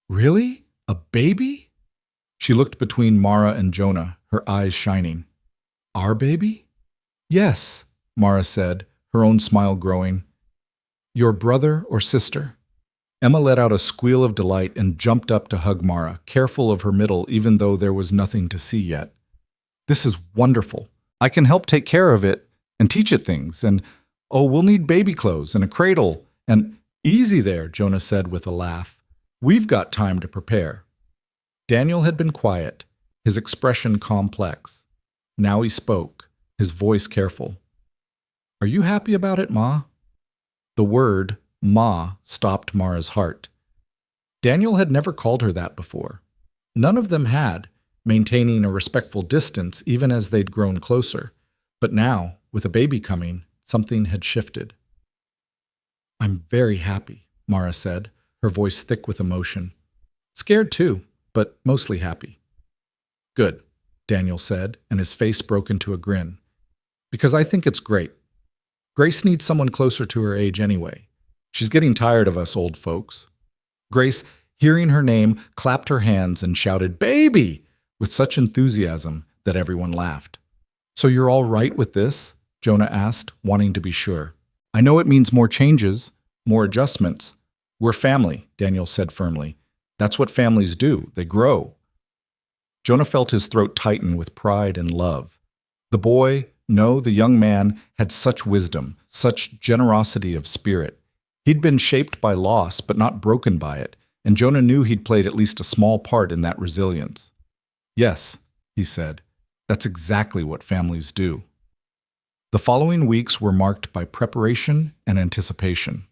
"Really? A baby?" She looked between Mara and Jonah, her eyes shining. "Our baby?" "Yes," Mara said, her own smile growing. "Your brother or sister?" Emma let out a squeal of delight and jumped up to hug Mara, careful of her middle even though there was nothing to see yet. "This is wonderful. I can help take care of it and teach it things, and oh, we'll need baby clothes and a cradle, and—" "Easy there," Jonah said with a laugh. "We've got time to prepare." Daniel had been quiet, his expression complex. Now he spoke, his voice careful. "Are you happy about it, Ma?" The word, Ma, stopped Mara's heart. Daniel had never called her that before. None of them had, maintaining a respectful distance even as they'd grown closer. But now, with a baby coming, something had shifted. "I'm very happy," Mara said, her voice thick with emotion. "Scared too, but mostly happy." "Good," Daniel said, and his face broke into a grin. "Because I think it's great. Grace needs someone closer to her age anyway. She's getting tired of us old folks." Grace, hearing her name, clapped her hands and shouted, "Baby!" with such enthusiasm that everyone laughed. "So you're all right with this?" Jonah asked, wanting to be sure. "I know it means more changes, more adjustments." "We're family," Daniel said firmly. "That's what families do. They grow." Jonah felt his throat tighten with pride and love. The boy, no, the young man, had such wisdom, such generosity of spirit. He'd been shaped by loss, but not broken by it, and Jonah knew he'd played at least a small part in that resilience. "Yes," he said, "that's exactly what families do." The following weeks were marked by preparation and anticipation.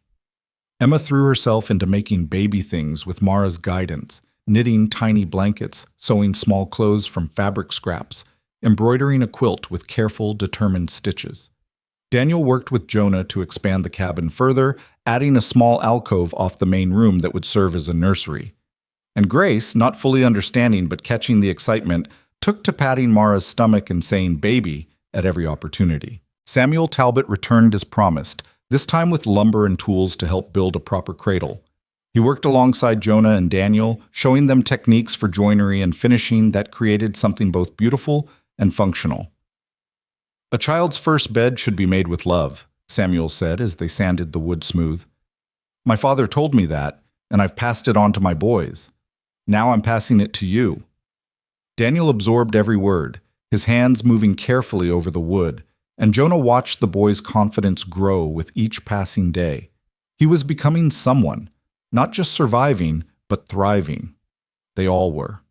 Emma threw herself into making baby things with Mara's guidance, knitting tiny blankets, sewing small clothes from fabric scraps, embroidering a quilt with careful, determined stitches. Daniel worked with Jonah to expand the cabin further, adding a small alcove off the main room that would serve as a nursery. And Grace, not fully understanding but catching the excitement, took to patting Mara's stomach and saying "baby" at every opportunity. Samuel Talbot returned as promised, this time with lumber and tools to help build a proper cradle. He worked alongside Jonah and Daniel, showing them techniques for joinery and finishing that created something both beautiful and functional. "A child's first bed should be made with love," Samuel said as they sanded the wood smooth. "My father told me that, and I've passed it on to my boys. Now I'm passing it to you." Daniel absorbed every word, his hands moving carefully over the wood, and Jonah watched the boy's confidence grow with each passing day. He was becoming someone, not just surviving, but thriving. They all were.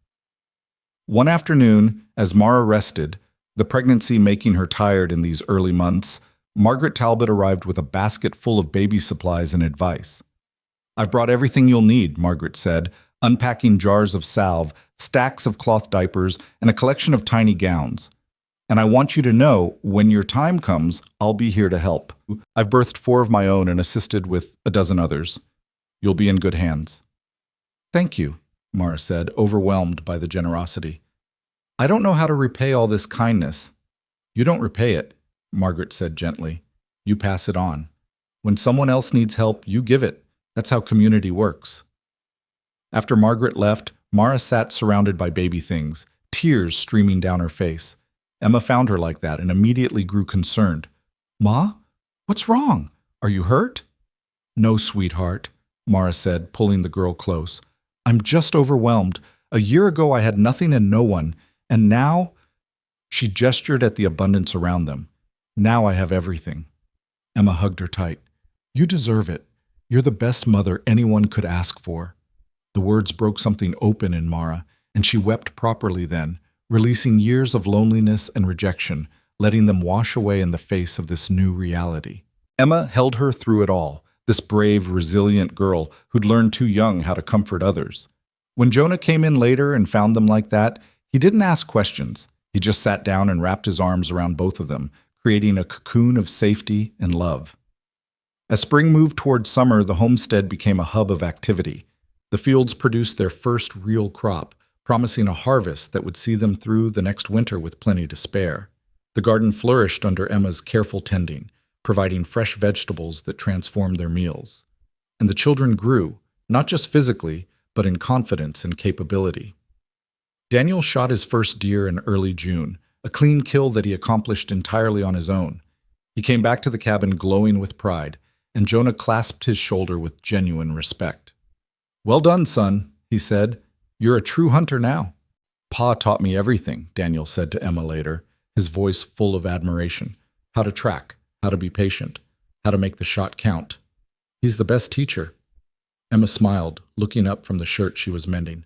One afternoon, as Mara rested, the pregnancy making her tired in these early months, Margaret Talbot arrived with a basket full of baby supplies and advice. "I've brought everything you'll need," Margaret said, unpacking jars of salve, stacks of cloth diapers, and a collection of tiny gowns. "And I want you to know, when your time comes, I'll be here to help. I've birthed 4 of my own and assisted with a dozen others. You'll be in good hands." "Thank you," Mara said, overwhelmed by the generosity. "I don't know how to repay all this kindness." "You don't repay it," Margaret said gently. "You pass it on. When someone else needs help, you give it. That's how community works." After Margaret left, Mara sat surrounded by baby things, tears streaming down her face. Emma found her like that and immediately grew concerned. "Ma, what's wrong? Are you hurt?" "No, sweetheart," Mara said, pulling the girl close. "I'm just overwhelmed. A year ago I had nothing and no one, and now—" She gestured at the abundance around them. "Now I have everything." Emma hugged her tight. "You deserve it. You're the best mother anyone could ask for." The words broke something open in Mara, and she wept properly then, releasing years of loneliness and rejection, letting them wash away in the face of this new reality. Emma held her through it all, this brave, resilient girl who'd learned too young how to comfort others. When Jonah came in later and found them like that, he didn't ask questions. He just sat down and wrapped his arms around both of them, creating a cocoon of safety and love. As spring moved toward summer, the homestead became a hub of activity. The fields produced their first real crop, promising a harvest that would see them through the next winter with plenty to spare. The garden flourished under Emma's careful tending, providing fresh vegetables that transformed their meals. And the children grew, not just physically, but in confidence and capability. Daniel shot his first deer in early June, a clean kill that he accomplished entirely on his own. He came back to the cabin glowing with pride, and Jonah clasped his shoulder with genuine respect. "Well done, son," he said. "You're a true hunter now." "Pa taught me everything," Daniel said to Emma later, his voice full of admiration. "How to track, how to be patient, how to make the shot count. He's the best teacher." Emma smiled, looking up from the shirt she was mending.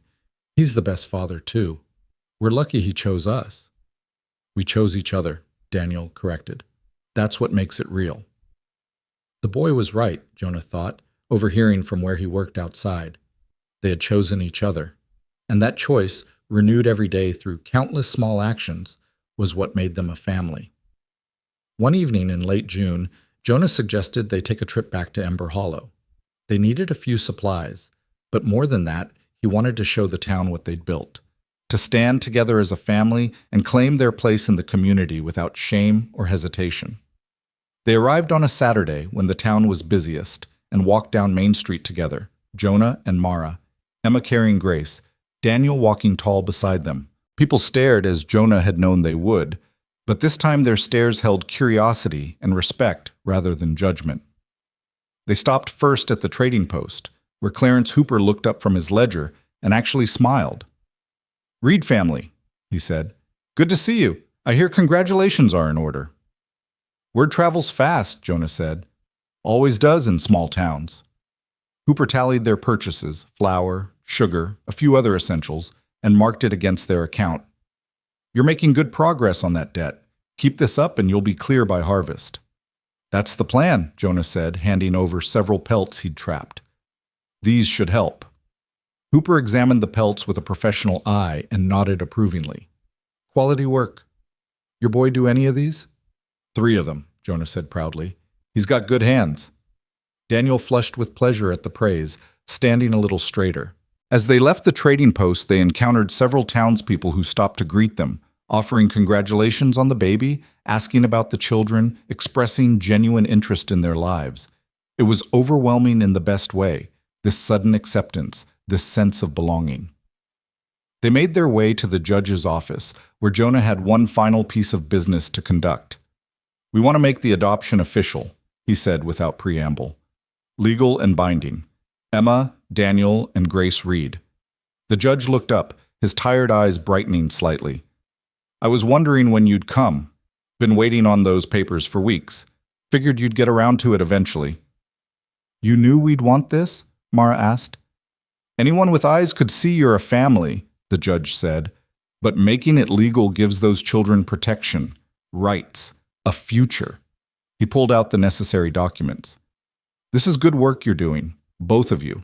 "He's the best father, too. We're lucky he chose us." "We chose each other," Daniel corrected. "That's what makes it real." The boy was right, Jonah thought, overhearing from where he worked outside. They had chosen each other, and that choice, renewed every day through countless small actions, was what made them a family. One evening in late June, Jonah suggested they take a trip back to Ember Hollow. They needed a few supplies, but more than that, he wanted to show the town what they'd built, to stand together as a family and claim their place in the community without shame or hesitation. They arrived on a Saturday when the town was busiest and walked down Main Street together, Jonah and Mara, Emma carrying Grace, Daniel walking tall beside them. People stared as Jonah had known they would, but this time their stares held curiosity and respect rather than judgment. They stopped first at the trading post, where Clarence Hooper looked up from his ledger and actually smiled. "Reed family," he said. "Good to see you. I hear congratulations are in order." "Word travels fast," Jonah said. "Always does in small towns." Hooper tallied their purchases, flour, sugar, a few other essentials, and marked it against their account. "You're making good progress on that debt. Keep this up and you'll be clear by harvest." "That's the plan," Jonah said, handing over several pelts he'd trapped. "These should help." Hooper examined the pelts with a professional eye and nodded approvingly. "Quality work. Your boy do any of these?" "3 of them," Jonah said proudly. "He's got good hands." Daniel flushed with pleasure at the praise, standing a little straighter. As they left the trading post, they encountered several townspeople who stopped to greet them, offering congratulations on the baby, asking about the children, expressing genuine interest in their lives. It was overwhelming in the best way, this sudden acceptance, this sense of belonging. They made their way to the judge's office, where Jonah had one final piece of business to conduct. "We want to make the adoption official," he said without preamble. "Legal and binding. Emma, Daniel, and Grace Reed." The judge looked up, his tired eyes brightening slightly. "I was wondering when you'd come. Been waiting on those papers for weeks. Figured you'd get around to it eventually." "You knew we'd want this?" Mara asked. "Anyone with eyes could see you're a family," the judge said, "but making it legal gives those children protection, rights, a future." He pulled out the necessary documents. "This is good work you're doing, both of you."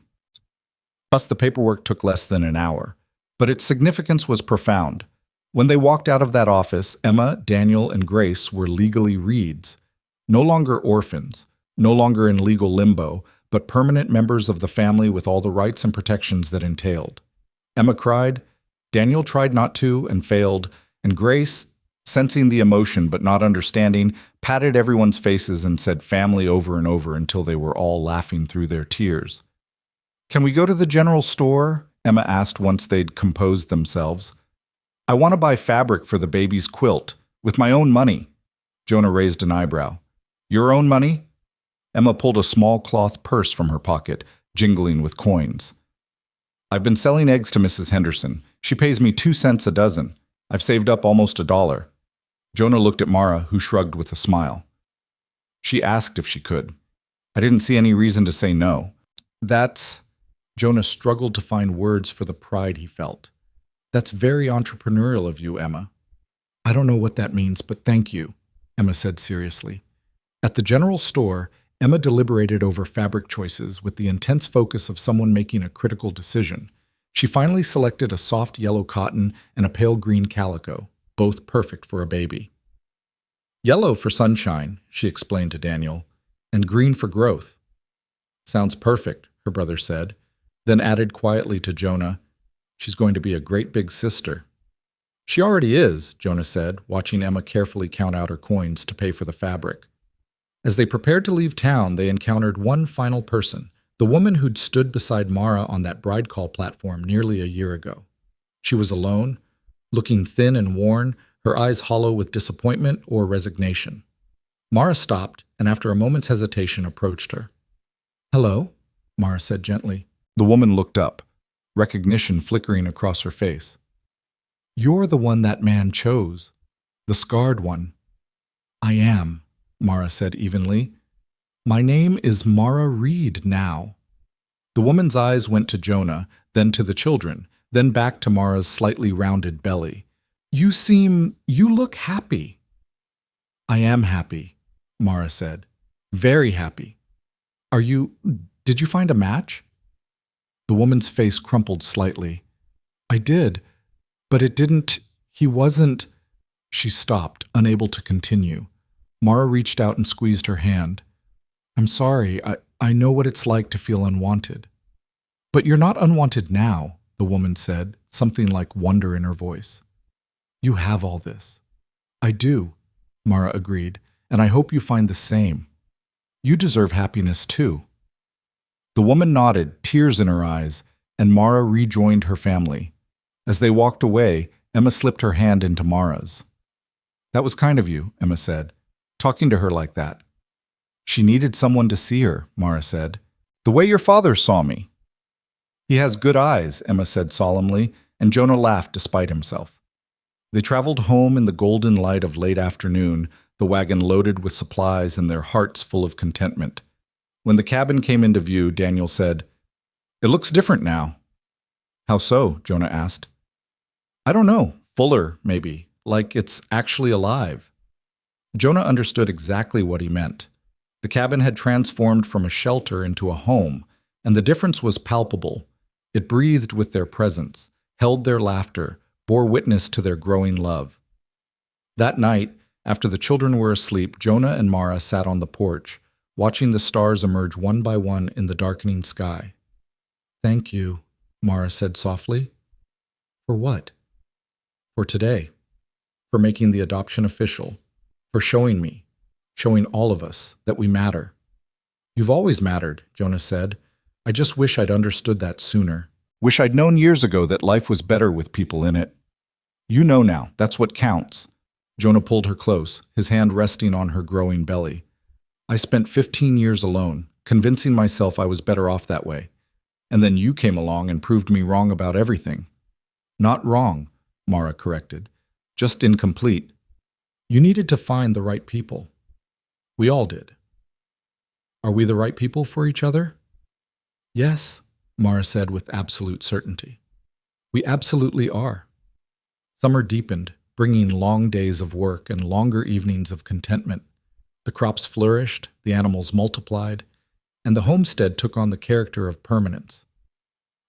Plus, the paperwork took less than an hour, but its significance was profound. When they walked out of that office, Emma, Daniel, and Grace were legally Reeds, no longer orphans, no longer in legal limbo, but permanent members of the family with all the rights and protections that entailed. Emma cried, Daniel tried not to and failed, and Grace, sensing the emotion but not understanding, patted everyone's faces and said family over and over until they were all laughing through their tears. "Can we go to the general store?" Emma asked once they'd composed themselves. "I want to buy fabric for the baby's quilt, with my own money." Jonah raised an eyebrow. "Your own money?" Emma pulled a small cloth purse from her pocket, jingling with coins. "I've been selling eggs to Mrs. Henderson. She pays me 2 cents a dozen. I've saved up almost $1. Jonah looked at Mara, who shrugged with a smile. "She asked if she could. I didn't see any reason to say no." "That's..." Jonah struggled to find words for the pride he felt. "That's very entrepreneurial of you, Emma." "I don't know what that means, but thank you," Emma said seriously. At the general store, Emma deliberated over fabric choices with the intense focus of someone making a critical decision. She finally selected a soft yellow cotton and a pale green calico, both perfect for a baby. "Yellow for sunshine," she explained to Daniel. and green for growth. Sounds perfect, her brother said, then added quietly to Jonah, she's going to be a great big sister. She already is, Jonah said, watching Emma carefully count out her coins to pay for the fabric. As they prepared to leave town, they encountered one final person, the woman who'd stood beside Mara on that bride call platform nearly a year ago. She was alone, looking thin and worn, her eyes hollow with disappointment or resignation. Mara stopped, and after a moment's hesitation approached her. "Hello," Mara said gently. The woman looked up, recognition flickering across her face. "You're the one that man chose, the scarred one." "I am," Mara said evenly. "My name is Mara Reed now." The woman's eyes went to Jonah, then to the children, then back to Mara's slightly rounded belly. You look happy." "I am happy," Mara said. "Very happy. Did you find a match?" The woman's face crumpled slightly. "I did, but he wasn't." She stopped, unable to continue. Mara reached out and squeezed her hand. "I'm sorry, I know what it's like to feel unwanted." "But you're not unwanted now," the woman said, something like wonder in her voice. "You have all this." "I do," Mara agreed, "and I hope you find the same. You deserve happiness too." The woman nodded, tears in her eyes, and Mara rejoined her family. As they walked away, Emma slipped her hand into Mara's. "That was kind of you," Emma said, "talking to her like that." "She needed someone to see her," Mara said. "The way your father saw me." "He has good eyes," Emma said solemnly, and Jonah laughed despite himself. They traveled home in the golden light of late afternoon, the wagon loaded with supplies and their hearts full of contentment. When the cabin came into view, Daniel said, "It looks different now." "How so?" Jonah asked. "I don't know. Fuller, maybe. Like it's actually alive." Jonah understood exactly what he meant. The cabin had transformed from a shelter into a home, and the difference was palpable. It breathed with their presence, held their laughter, bore witness to their growing love. That night, after the children were asleep, Jonah and Mara sat on the porch, watching the stars emerge one by one in the darkening sky. "Thank you," Mara said softly. "For what?" "For today. For making the adoption official. For showing me, showing all of us, that we matter." "You've always mattered," Jonah said. "I just wish I'd understood that sooner. Wish I'd known years ago that life was better with people in it. You know now, that's what counts." Jonah pulled her close, his hand resting on her growing belly. "I spent 15 years alone, convincing myself I was better off that way. And then you came along and proved me wrong about everything." "Not wrong," Mara corrected. "Just incomplete. You needed to find the right people. We all did." "Are we the right people for each other?" "Yes," Mara said with absolute certainty. "We absolutely are." Summer deepened, bringing long days of work and longer evenings of contentment. The crops flourished, the animals multiplied, and the homestead took on the character of permanence.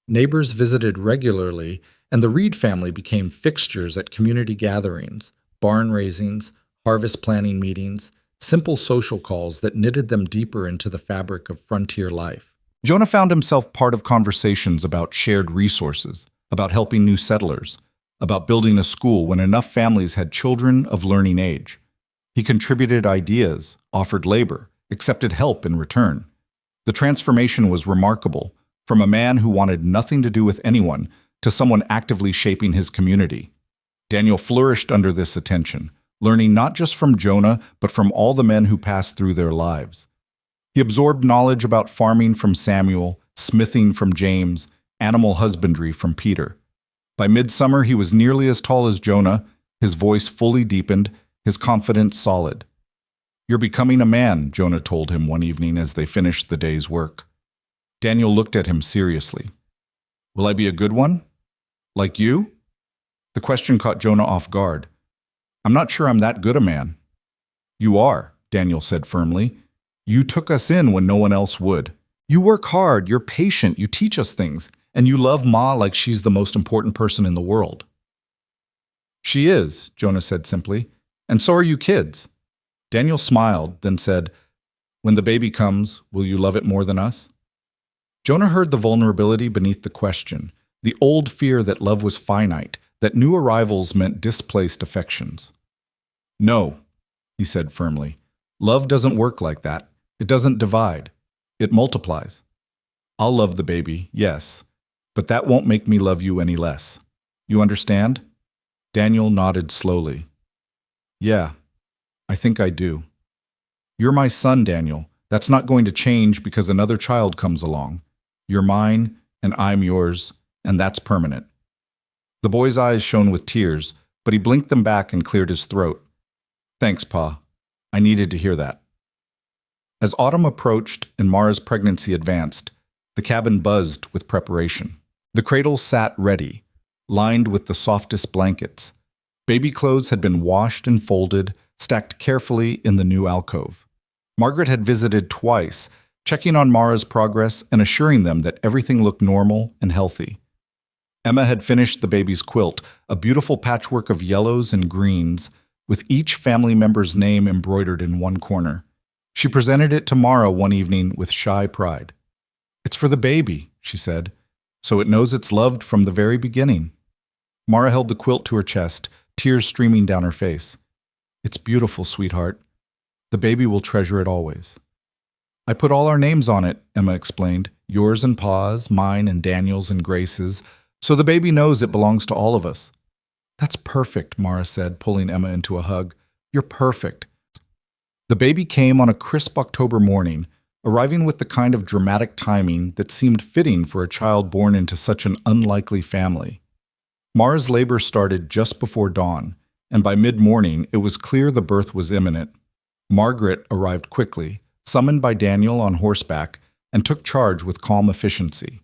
Neighbors visited regularly, and the Reed family became fixtures at community gatherings, barn raisings, harvest planning meetings, simple social calls that knitted them deeper into the fabric of frontier life. Jonah found himself part of conversations about shared resources, about helping new settlers, about building a school when enough families had children of learning age. He contributed ideas, offered labor, accepted help in return. The transformation was remarkable, from a man who wanted nothing to do with anyone to someone actively shaping his community. Daniel flourished under this attention, learning not just from Jonah, but from all the men who passed through their lives. He absorbed knowledge about farming from Samuel, smithing from James, animal husbandry from Peter. By midsummer, he was nearly as tall as Jonah, his voice fully deepened, his confidence solid. "You're becoming a man," Jonah told him one evening as they finished the day's work. Daniel looked at him seriously. "Will I be a good one? Like you?" The question caught Jonah off guard. "I'm not sure I'm that good a man." "You are," Daniel said firmly. "You took us in when no one else would. You work hard, you're patient, you teach us things, and you love Ma like she's the most important person in the world." "She is," Jonah said simply, "and so are you kids." Daniel smiled, then said, When the baby comes, will you love it more than us? Jonah heard the vulnerability beneath the question, the old fear that love was finite, that new arrivals meant displaced affections. No, he said firmly. Love doesn't work like that. It doesn't divide. It multiplies. I'll love the baby, yes, but that won't make me love you any less. You understand? Daniel nodded slowly. Yeah, I think I do. You're my son, Daniel. That's not going to change because another child comes along. You're mine, and I'm yours, and that's permanent. The boy's eyes shone with tears, but he blinked them back and cleared his throat. Thanks, Pa. I needed to hear that. As autumn approached and Mara's pregnancy advanced, the cabin buzzed with preparation. The cradle sat ready, lined with the softest blankets. Baby clothes had been washed and folded, stacked carefully in the new alcove. Margaret had visited twice, checking on Mara's progress and assuring them that everything looked normal and healthy. Emma had finished the baby's quilt, a beautiful patchwork of yellows and greens, with each family member's name embroidered in one corner. She presented it to Mara one evening with shy pride. It's for the baby, she said, so it knows it's loved from the very beginning. Mara held the quilt to her chest, tears streaming down her face. It's beautiful, sweetheart. The baby will treasure it always. I put all our names on it, Emma explained, yours and Pa's, mine and Daniel's and Grace's, so the baby knows it belongs to all of us. That's perfect, Mara said, pulling Emma into a hug. You're perfect. The baby came on a crisp October morning, arriving with the kind of dramatic timing that seemed fitting for a child born into such an unlikely family. Mara's labor started just before dawn, and by mid-morning it was clear the birth was imminent. Margaret arrived quickly, summoned by Daniel on horseback, and took charge with calm efficiency.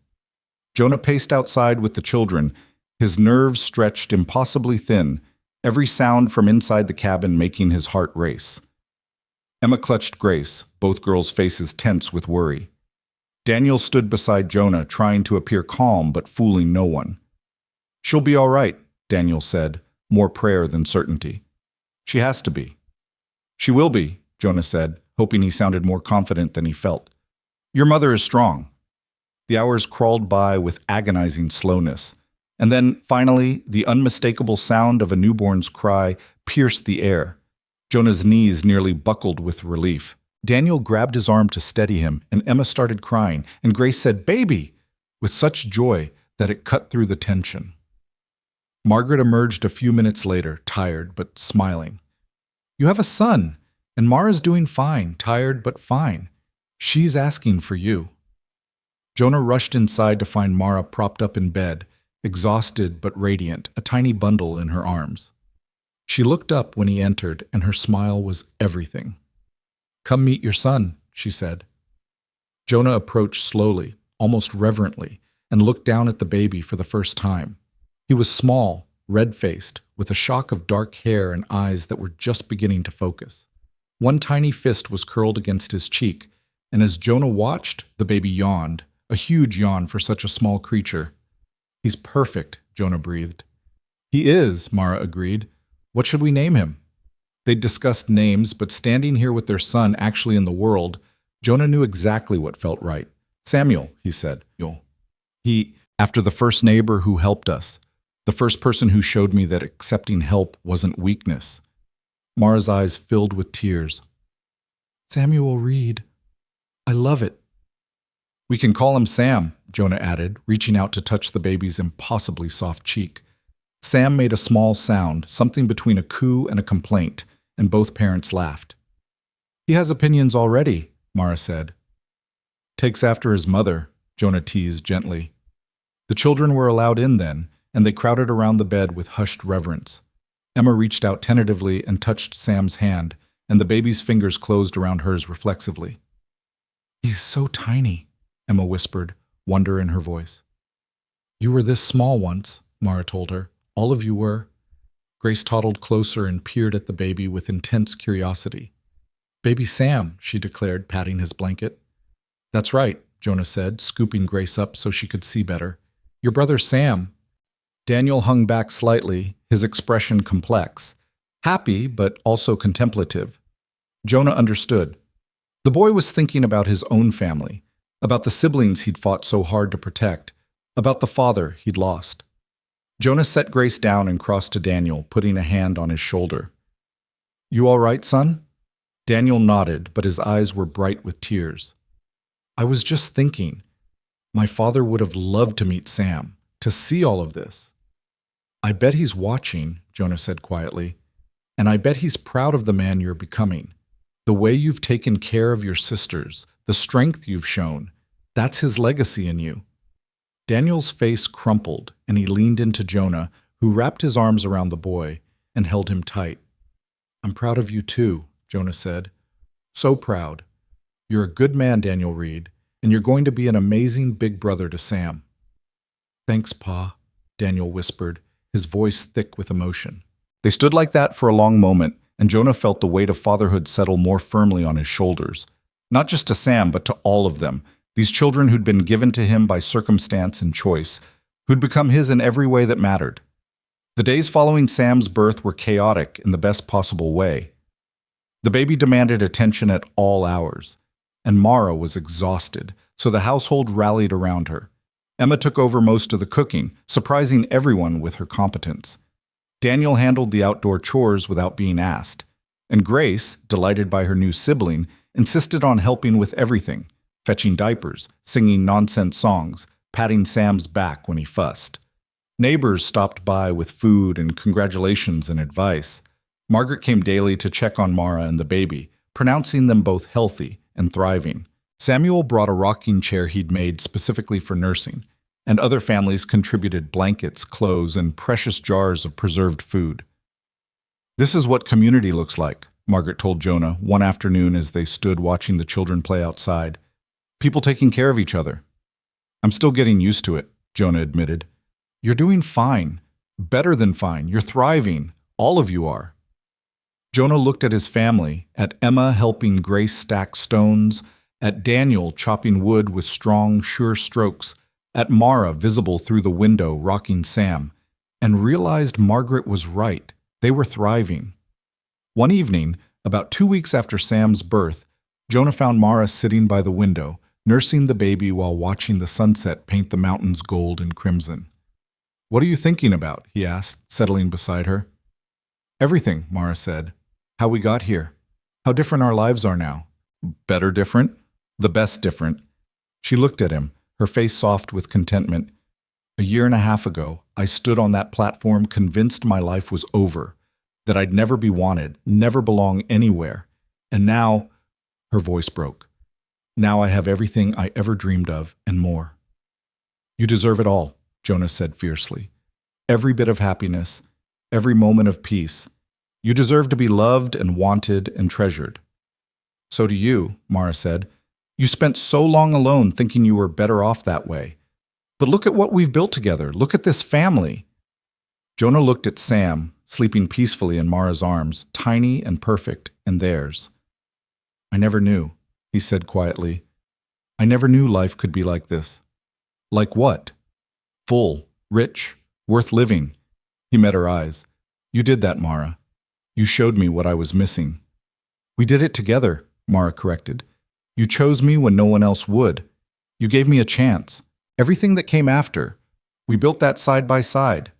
Jonah paced outside with the children, his nerves stretched impossibly thin, every sound from inside the cabin making his heart race. Emma clutched Grace, both girls' faces tense with worry. Daniel stood beside Jonah, trying to appear calm but fooling no one. She'll be all right, Daniel said, more prayer than certainty. She has to be. She will be, Jonah said, hoping he sounded more confident than he felt. Your mother is strong. The hours crawled by with agonizing slowness, and then, finally, the unmistakable sound of a newborn's cry pierced the air. Jonah's knees nearly buckled with relief. Daniel grabbed his arm to steady him, and Emma started crying, and Grace said, "Baby!" with such joy that it cut through the tension. Margaret emerged a few minutes later, tired but smiling. You have a son, and Mara's doing fine, tired but fine. She's asking for you. Jonah rushed inside to find Mara propped up in bed, exhausted but radiant, a tiny bundle in her arms. She looked up when he entered, and her smile was everything. Come meet your son, she said. Jonah approached slowly, almost reverently, and looked down at the baby for the first time. He was small, red-faced, with a shock of dark hair and eyes that were just beginning to focus. One tiny fist was curled against his cheek, and as Jonah watched, the baby yawned, a huge yawn for such a small creature. He's perfect, Jonah breathed. He is, Mara agreed. What should we name him? They'd discussed names, but standing here with their son actually in the world, Jonah knew exactly what felt right. Samuel, he said. After the first neighbor who helped us, the first person who showed me that accepting help wasn't weakness. Mara's eyes filled with tears. Samuel Reed. I love it. We can call him Sam, Jonah added, reaching out to touch the baby's impossibly soft cheek. Sam made a small sound, something between a coo and a complaint, and both parents laughed. He has opinions already, Mara said. Takes after his mother, Jonah teased gently. The children were allowed in then, and they crowded around the bed with hushed reverence. Emma reached out tentatively and touched Sam's hand, and the baby's fingers closed around hers reflexively. He's so tiny, Emma whispered, wonder in her voice. You were this small once, Mara told her. All of you were. Grace toddled closer and peered at the baby with intense curiosity. Baby Sam, she declared, patting his blanket. That's right, Jonah said, scooping Grace up so she could see better. Your brother Sam. Daniel hung back slightly, his expression complex. Happy, but also contemplative. Jonah understood. The boy was thinking about his own family, about the siblings he'd fought so hard to protect, about the father he'd lost. Jonah set Grace down and crossed to Daniel, putting a hand on his shoulder. "You all right, son?" Daniel nodded, but his eyes were bright with tears. "I was just thinking, my father would have loved to meet Sam, to see all of this." "I bet he's watching," Jonah said quietly, "and I bet he's proud of the man you're becoming. The way you've taken care of your sisters, the strength you've shown, that's his legacy in you." Daniel's face crumpled, and he leaned into Jonah, who wrapped his arms around the boy and held him tight. "I'm proud of you too," Jonah said. "So proud. You're a good man, Daniel Reed, and you're going to be an amazing big brother to Sam." "Thanks, Pa," Daniel whispered, his voice thick with emotion. They stood like that for a long moment, and Jonah felt the weight of fatherhood settle more firmly on his shoulders. Not just to Sam, but to all of them, these children who'd been given to him by circumstance and choice, who'd become his in every way that mattered. The days following Sam's birth were chaotic in the best possible way. The baby demanded attention at all hours, and Mara was exhausted, so the household rallied around her. Emma took over most of the cooking, surprising everyone with her competence. Daniel handled the outdoor chores without being asked, and Grace, delighted by her new sibling, insisted on helping with everything, fetching diapers, singing nonsense songs, patting Sam's back when he fussed. Neighbors stopped by with food and congratulations and advice. Margaret came daily to check on Mara and the baby, pronouncing them both healthy and thriving. Samuel brought a rocking chair he'd made specifically for nursing, and other families contributed blankets, clothes, and precious jars of preserved food. "This is what community looks like," Margaret told Jonah one afternoon as they stood watching the children play outside. "People taking care of each other." "I'm still getting used to it," Jonah admitted. "You're doing fine. Better than fine. You're thriving. All of you are." Jonah looked at his family, at Emma helping Grace stack stones, at Daniel chopping wood with strong, sure strokes, at Mara visible through the window rocking Sam, and realized Margaret was right. They were thriving. One evening, about 2 weeks after Sam's birth, Jonah found Mara sitting by the window, nursing the baby while watching the sunset paint the mountains gold and crimson. "What are you thinking about?" he asked, settling beside her. "Everything," Mara said. "How we got here. How different our lives are now. Better different? The best different." She looked at him, her face soft with contentment. "A year and a half ago, I stood on that platform convinced my life was over, that I'd never be wanted, never belong anywhere. And now," her voice broke, "now I have everything I ever dreamed of and more." "You deserve it all," Jonah said fiercely. "Every bit of happiness, every moment of peace. You deserve to be loved and wanted and treasured." "So do you," Mara said. "You spent so long alone thinking you were better off that way. But look at what we've built together. Look at this family." Jonah looked at Sam, sleeping peacefully in Mara's arms, tiny and perfect, and theirs. "I never knew," he said quietly. "I never knew life could be like this." "Like what?" "Full, rich, worth living." He met her eyes. "You did that, Mara. You showed me what I was missing." "We did it together," Mara corrected. "You chose me when no one else would. You gave me a chance. Everything that came after. We built that side by side."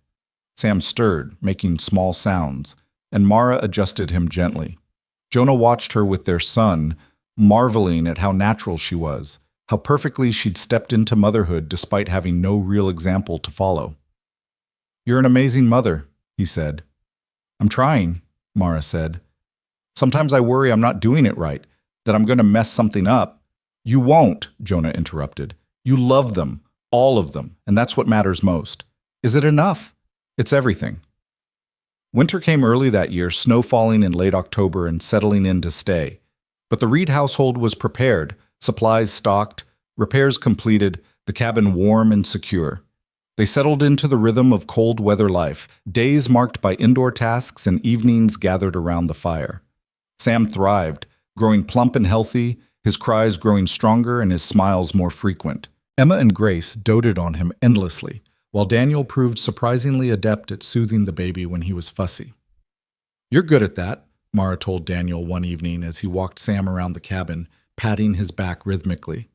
Sam stirred, making small sounds, and Mara adjusted him gently. Jonah watched her with their son, marveling at how natural she was, how perfectly she'd stepped into motherhood despite having no real example to follow. "You're an amazing mother," he said. "I'm trying," Mara said. "Sometimes I worry I'm not doing it right, that I'm going to mess something up." "You won't," Jonah interrupted. "You love them, all of them, and that's what matters most. Is it enough? It's everything." Winter came early that year, snow falling in late October and settling in to stay. But the Reed household was prepared, supplies stocked, repairs completed, the cabin warm and secure. They settled into the rhythm of cold weather life, days marked by indoor tasks and evenings gathered around the fire. Sam thrived, growing plump and healthy, his cries growing stronger and his smiles more frequent. Emma and Grace doted on him endlessly, while Daniel proved surprisingly adept at soothing the baby when he was fussy. "You're good at that," Mara told Daniel one evening as he walked Sam around the cabin, patting his back rhythmically.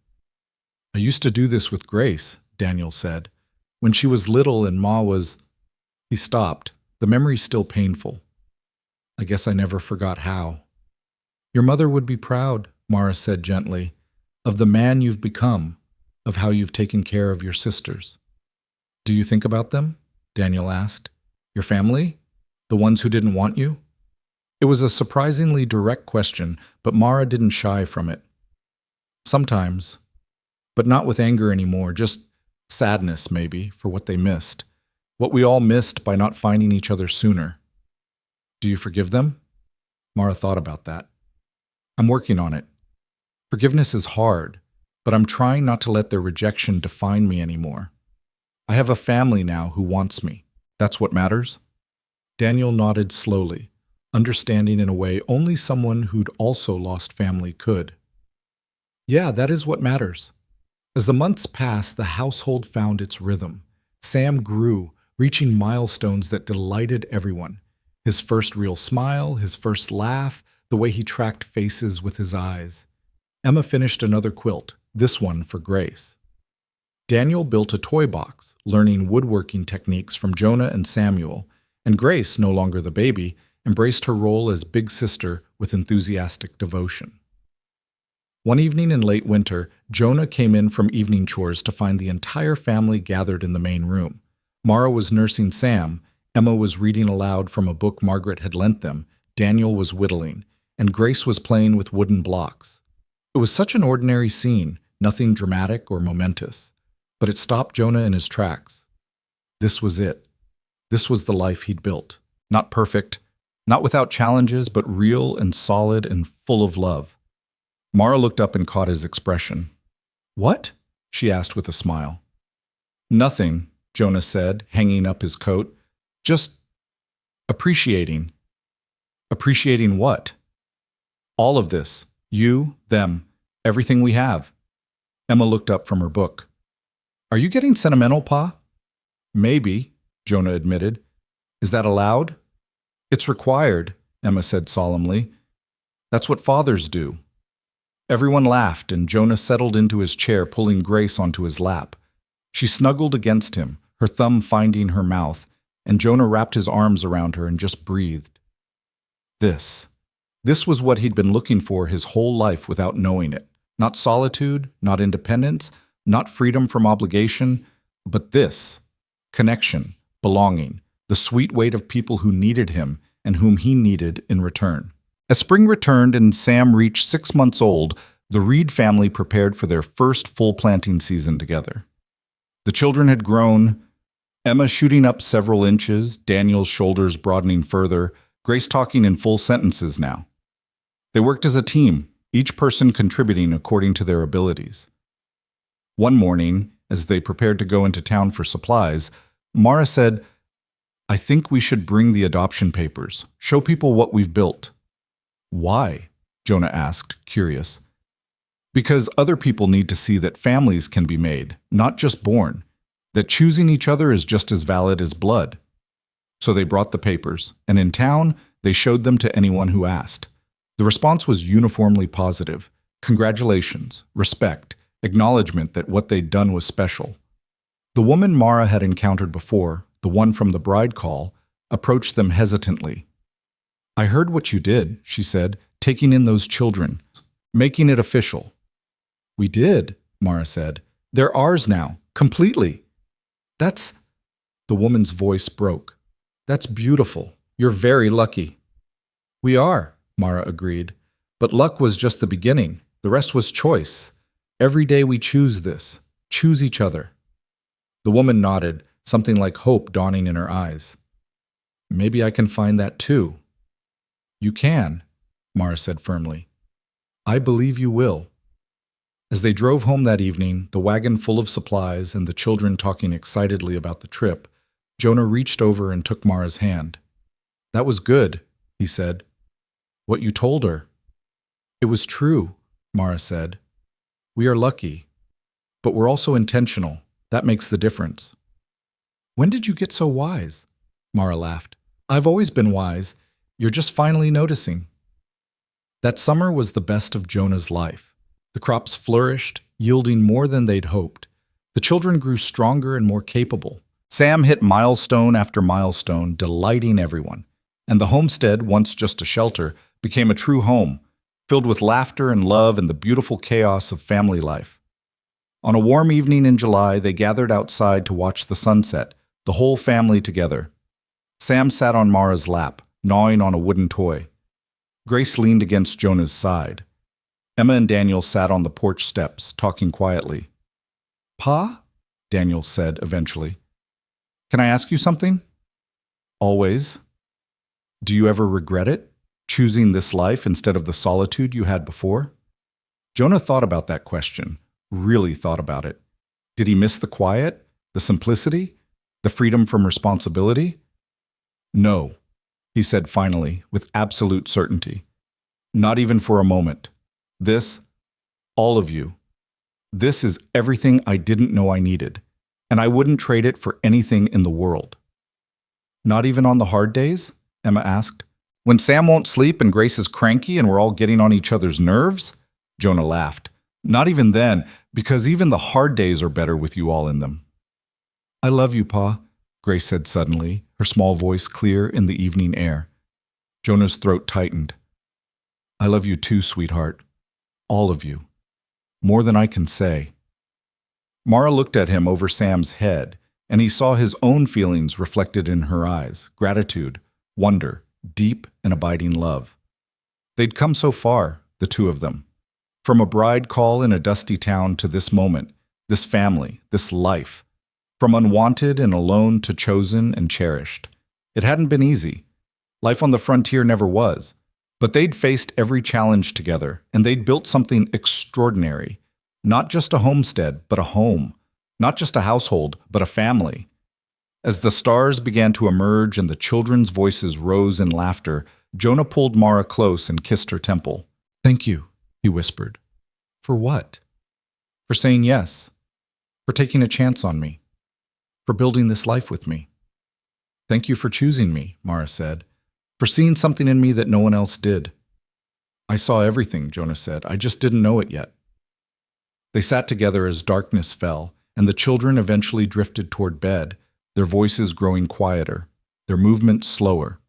I used to do this with Grace, Daniel said. When she was little and Ma was... He stopped. The memory's still painful. I guess I never forgot how. Your mother would be proud, Mara said gently, of the man you've become, of how you've taken care of your sisters. Do you think about them? Daniel asked. Your family? The ones who didn't want you? It was a surprisingly direct question, but Mara didn't shy from it. Sometimes, but not with anger anymore, just sadness maybe for what they missed, what we all missed by not finding each other sooner. Do you forgive them? Mara thought about that. I'm working on it. Forgiveness is hard, but I'm trying not to let their rejection define me anymore. I have a family now who wants me. That's what matters? Daniel nodded slowly, understanding in a way only someone who'd also lost family could. Yeah, that is what matters. As the months passed, the household found its rhythm. Sam grew, reaching milestones that delighted everyone. His first real smile, his first laugh, the way he tracked faces with his eyes. Emma finished another quilt, this one for Grace. Daniel built a toy box, learning woodworking techniques from Jonah and Samuel, and Grace, no longer the baby, embraced her role as big sister with enthusiastic devotion. One evening in late winter, Jonah came in from evening chores to find the entire family gathered in the main room. Mara was nursing Sam, Emma was reading aloud from a book Margaret had lent them, Daniel was whittling, and Grace was playing with wooden blocks. It was such an ordinary scene, nothing dramatic or momentous, but it stopped Jonah in his tracks. This was it. This was the life he'd built. Not perfect, not without challenges, but real and solid and full of love. Mara looked up and caught his expression. What? She asked with a smile. Nothing, Jonah said, hanging up his coat. Just appreciating. Appreciating what? All of this. You, them, everything we have. Emma looked up from her book. Are you getting sentimental, Pa? Maybe, Jonah admitted. Is that allowed? It's required, Emma said solemnly. That's what fathers do. Everyone laughed, and Jonah settled into his chair, pulling Grace onto his lap. She snuggled against him, her thumb finding her mouth, and Jonah wrapped his arms around her and just breathed. This was what he'd been looking for his whole life without knowing it. Not solitude, not independence, not freedom from obligation, but this, connection, belonging, the sweet weight of people who needed him and whom he needed in return. As spring returned and Sam reached 6 months old, the Reed family prepared for their first full planting season together. The children had grown, Emma shooting up several inches, Daniel's shoulders broadening further, Grace talking in full sentences now. They worked as a team, each person contributing according to their abilities. One morning, as they prepared to go into town for supplies, Mara said, I think we should bring the adoption papers, show people what we've built. Why? Jonah asked, curious. Because other people need to see that families can be made, not just born, that choosing each other is just as valid as blood. So they brought the papers, and in town, they showed them to anyone who asked. The response was uniformly positive. Congratulations, respect, acknowledgement that what they'd done was special. The woman Mara had encountered before, the one from the bride call, approached them hesitantly. I heard what you did, she said, taking in those children, making it official. We did, Mara said. They're ours now, completely. That's... The woman's voice broke. That's beautiful. You're very lucky. We are, Mara agreed. But luck was just the beginning. The rest was choice. Every day we choose this. Choose each other. The woman nodded, something like hope dawning in her eyes. Maybe I can find that too. You can, Mara said firmly. I believe you will. As they drove home that evening, the wagon full of supplies and the children talking excitedly about the trip, Jonah reached over and took Mara's hand. That was good, he said. What you told her. It was true, Mara said. We are lucky, but we're also intentional. That makes the difference. When did you get so wise? Mara laughed. I've always been wise. You're just finally noticing. That summer was the best of Jonah's life. The crops flourished, yielding more than they'd hoped. The children grew stronger and more capable. Sam hit milestone after milestone, delighting everyone. And the homestead, once just a shelter, became a true home, filled with laughter and love and the beautiful chaos of family life. On a warm evening in July, they gathered outside to watch the sunset, the whole family together. Sam sat on Mara's lap, gnawing on a wooden toy. Grace leaned against Jonah's side. Emma and Daniel sat on the porch steps, talking quietly. "Pa?" Daniel said eventually. "Can I ask you something?" "Always." "Do you ever regret it, choosing this life instead of the solitude you had before?" Jonah thought about that question, really thought about it. Did he miss the quiet, the simplicity, the freedom from responsibility? "No," he said finally, with absolute certainty. "Not even for a moment. This, all of you, this is everything I didn't know I needed, and I wouldn't trade it for anything in the world." "Not even on the hard days?" Emma asked. "When Sam won't sleep and Grace is cranky and we're all getting on each other's nerves?" Jonah laughed. "Not even then, because even the hard days are better with you all in them." "I love you, Pa," Grace said suddenly, her small voice clear in the evening air. Jonah's throat tightened. "I love you too, sweetheart. All of you. More than I can say." Mara looked at him over Sam's head, and he saw his own feelings reflected in her eyes, gratitude, wonder, deep and abiding love. They'd come so far, the two of them. From a bride call in a dusty town to this moment, this family, this life. From unwanted and alone to chosen and cherished. It hadn't been easy. Life on the frontier never was. But they'd faced every challenge together, and they'd built something extraordinary. Not just a homestead, but a home. Not just a household, but a family. As the stars began to emerge and the children's voices rose in laughter, Jonah pulled Mara close and kissed her temple. "Thank you," he whispered. "For what?" "For saying yes. For taking a chance on me. For building this life with me." "Thank you for choosing me," Mara said. "For seeing something in me that no one else did." "I saw everything," Jonah said. "I just didn't know it yet." They sat together as darkness fell, and the children eventually drifted toward bed, their voices growing quieter, their movements slower.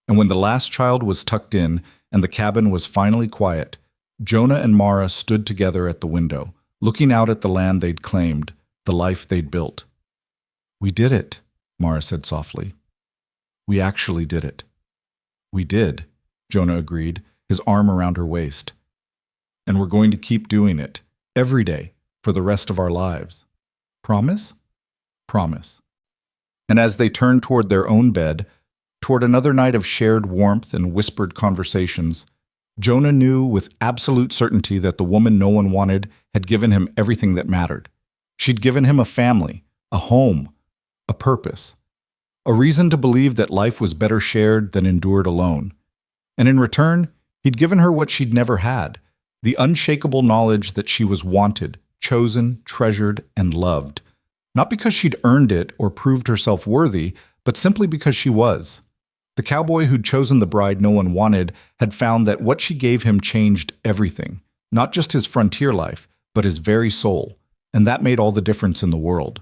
And when the last child was tucked in and the cabin was finally quiet, Jonah and Mara stood together at the window, looking out at the land they'd claimed, the life they'd built. "We did it," Mara said softly. "We actually did it." "We did," Jonah agreed, his arm around her waist. "And we're going to keep doing it, every day, for the rest of our lives. Promise?" "Promise." And as they turned toward their own bed, toward another night of shared warmth and whispered conversations, Jonah knew with absolute certainty that the woman no one wanted had given him everything that mattered. She'd given him a family, a home, a purpose, a reason to believe that life was better shared than endured alone. And in return, he'd given her what she'd never had, the unshakable knowledge that she was wanted, chosen, treasured, and loved. Not because she'd earned it or proved herself worthy, but simply because she was. The cowboy who'd chosen the bride no one wanted had found that what she gave him changed everything, not just his frontier life, but his very soul, and that made all the difference in the world.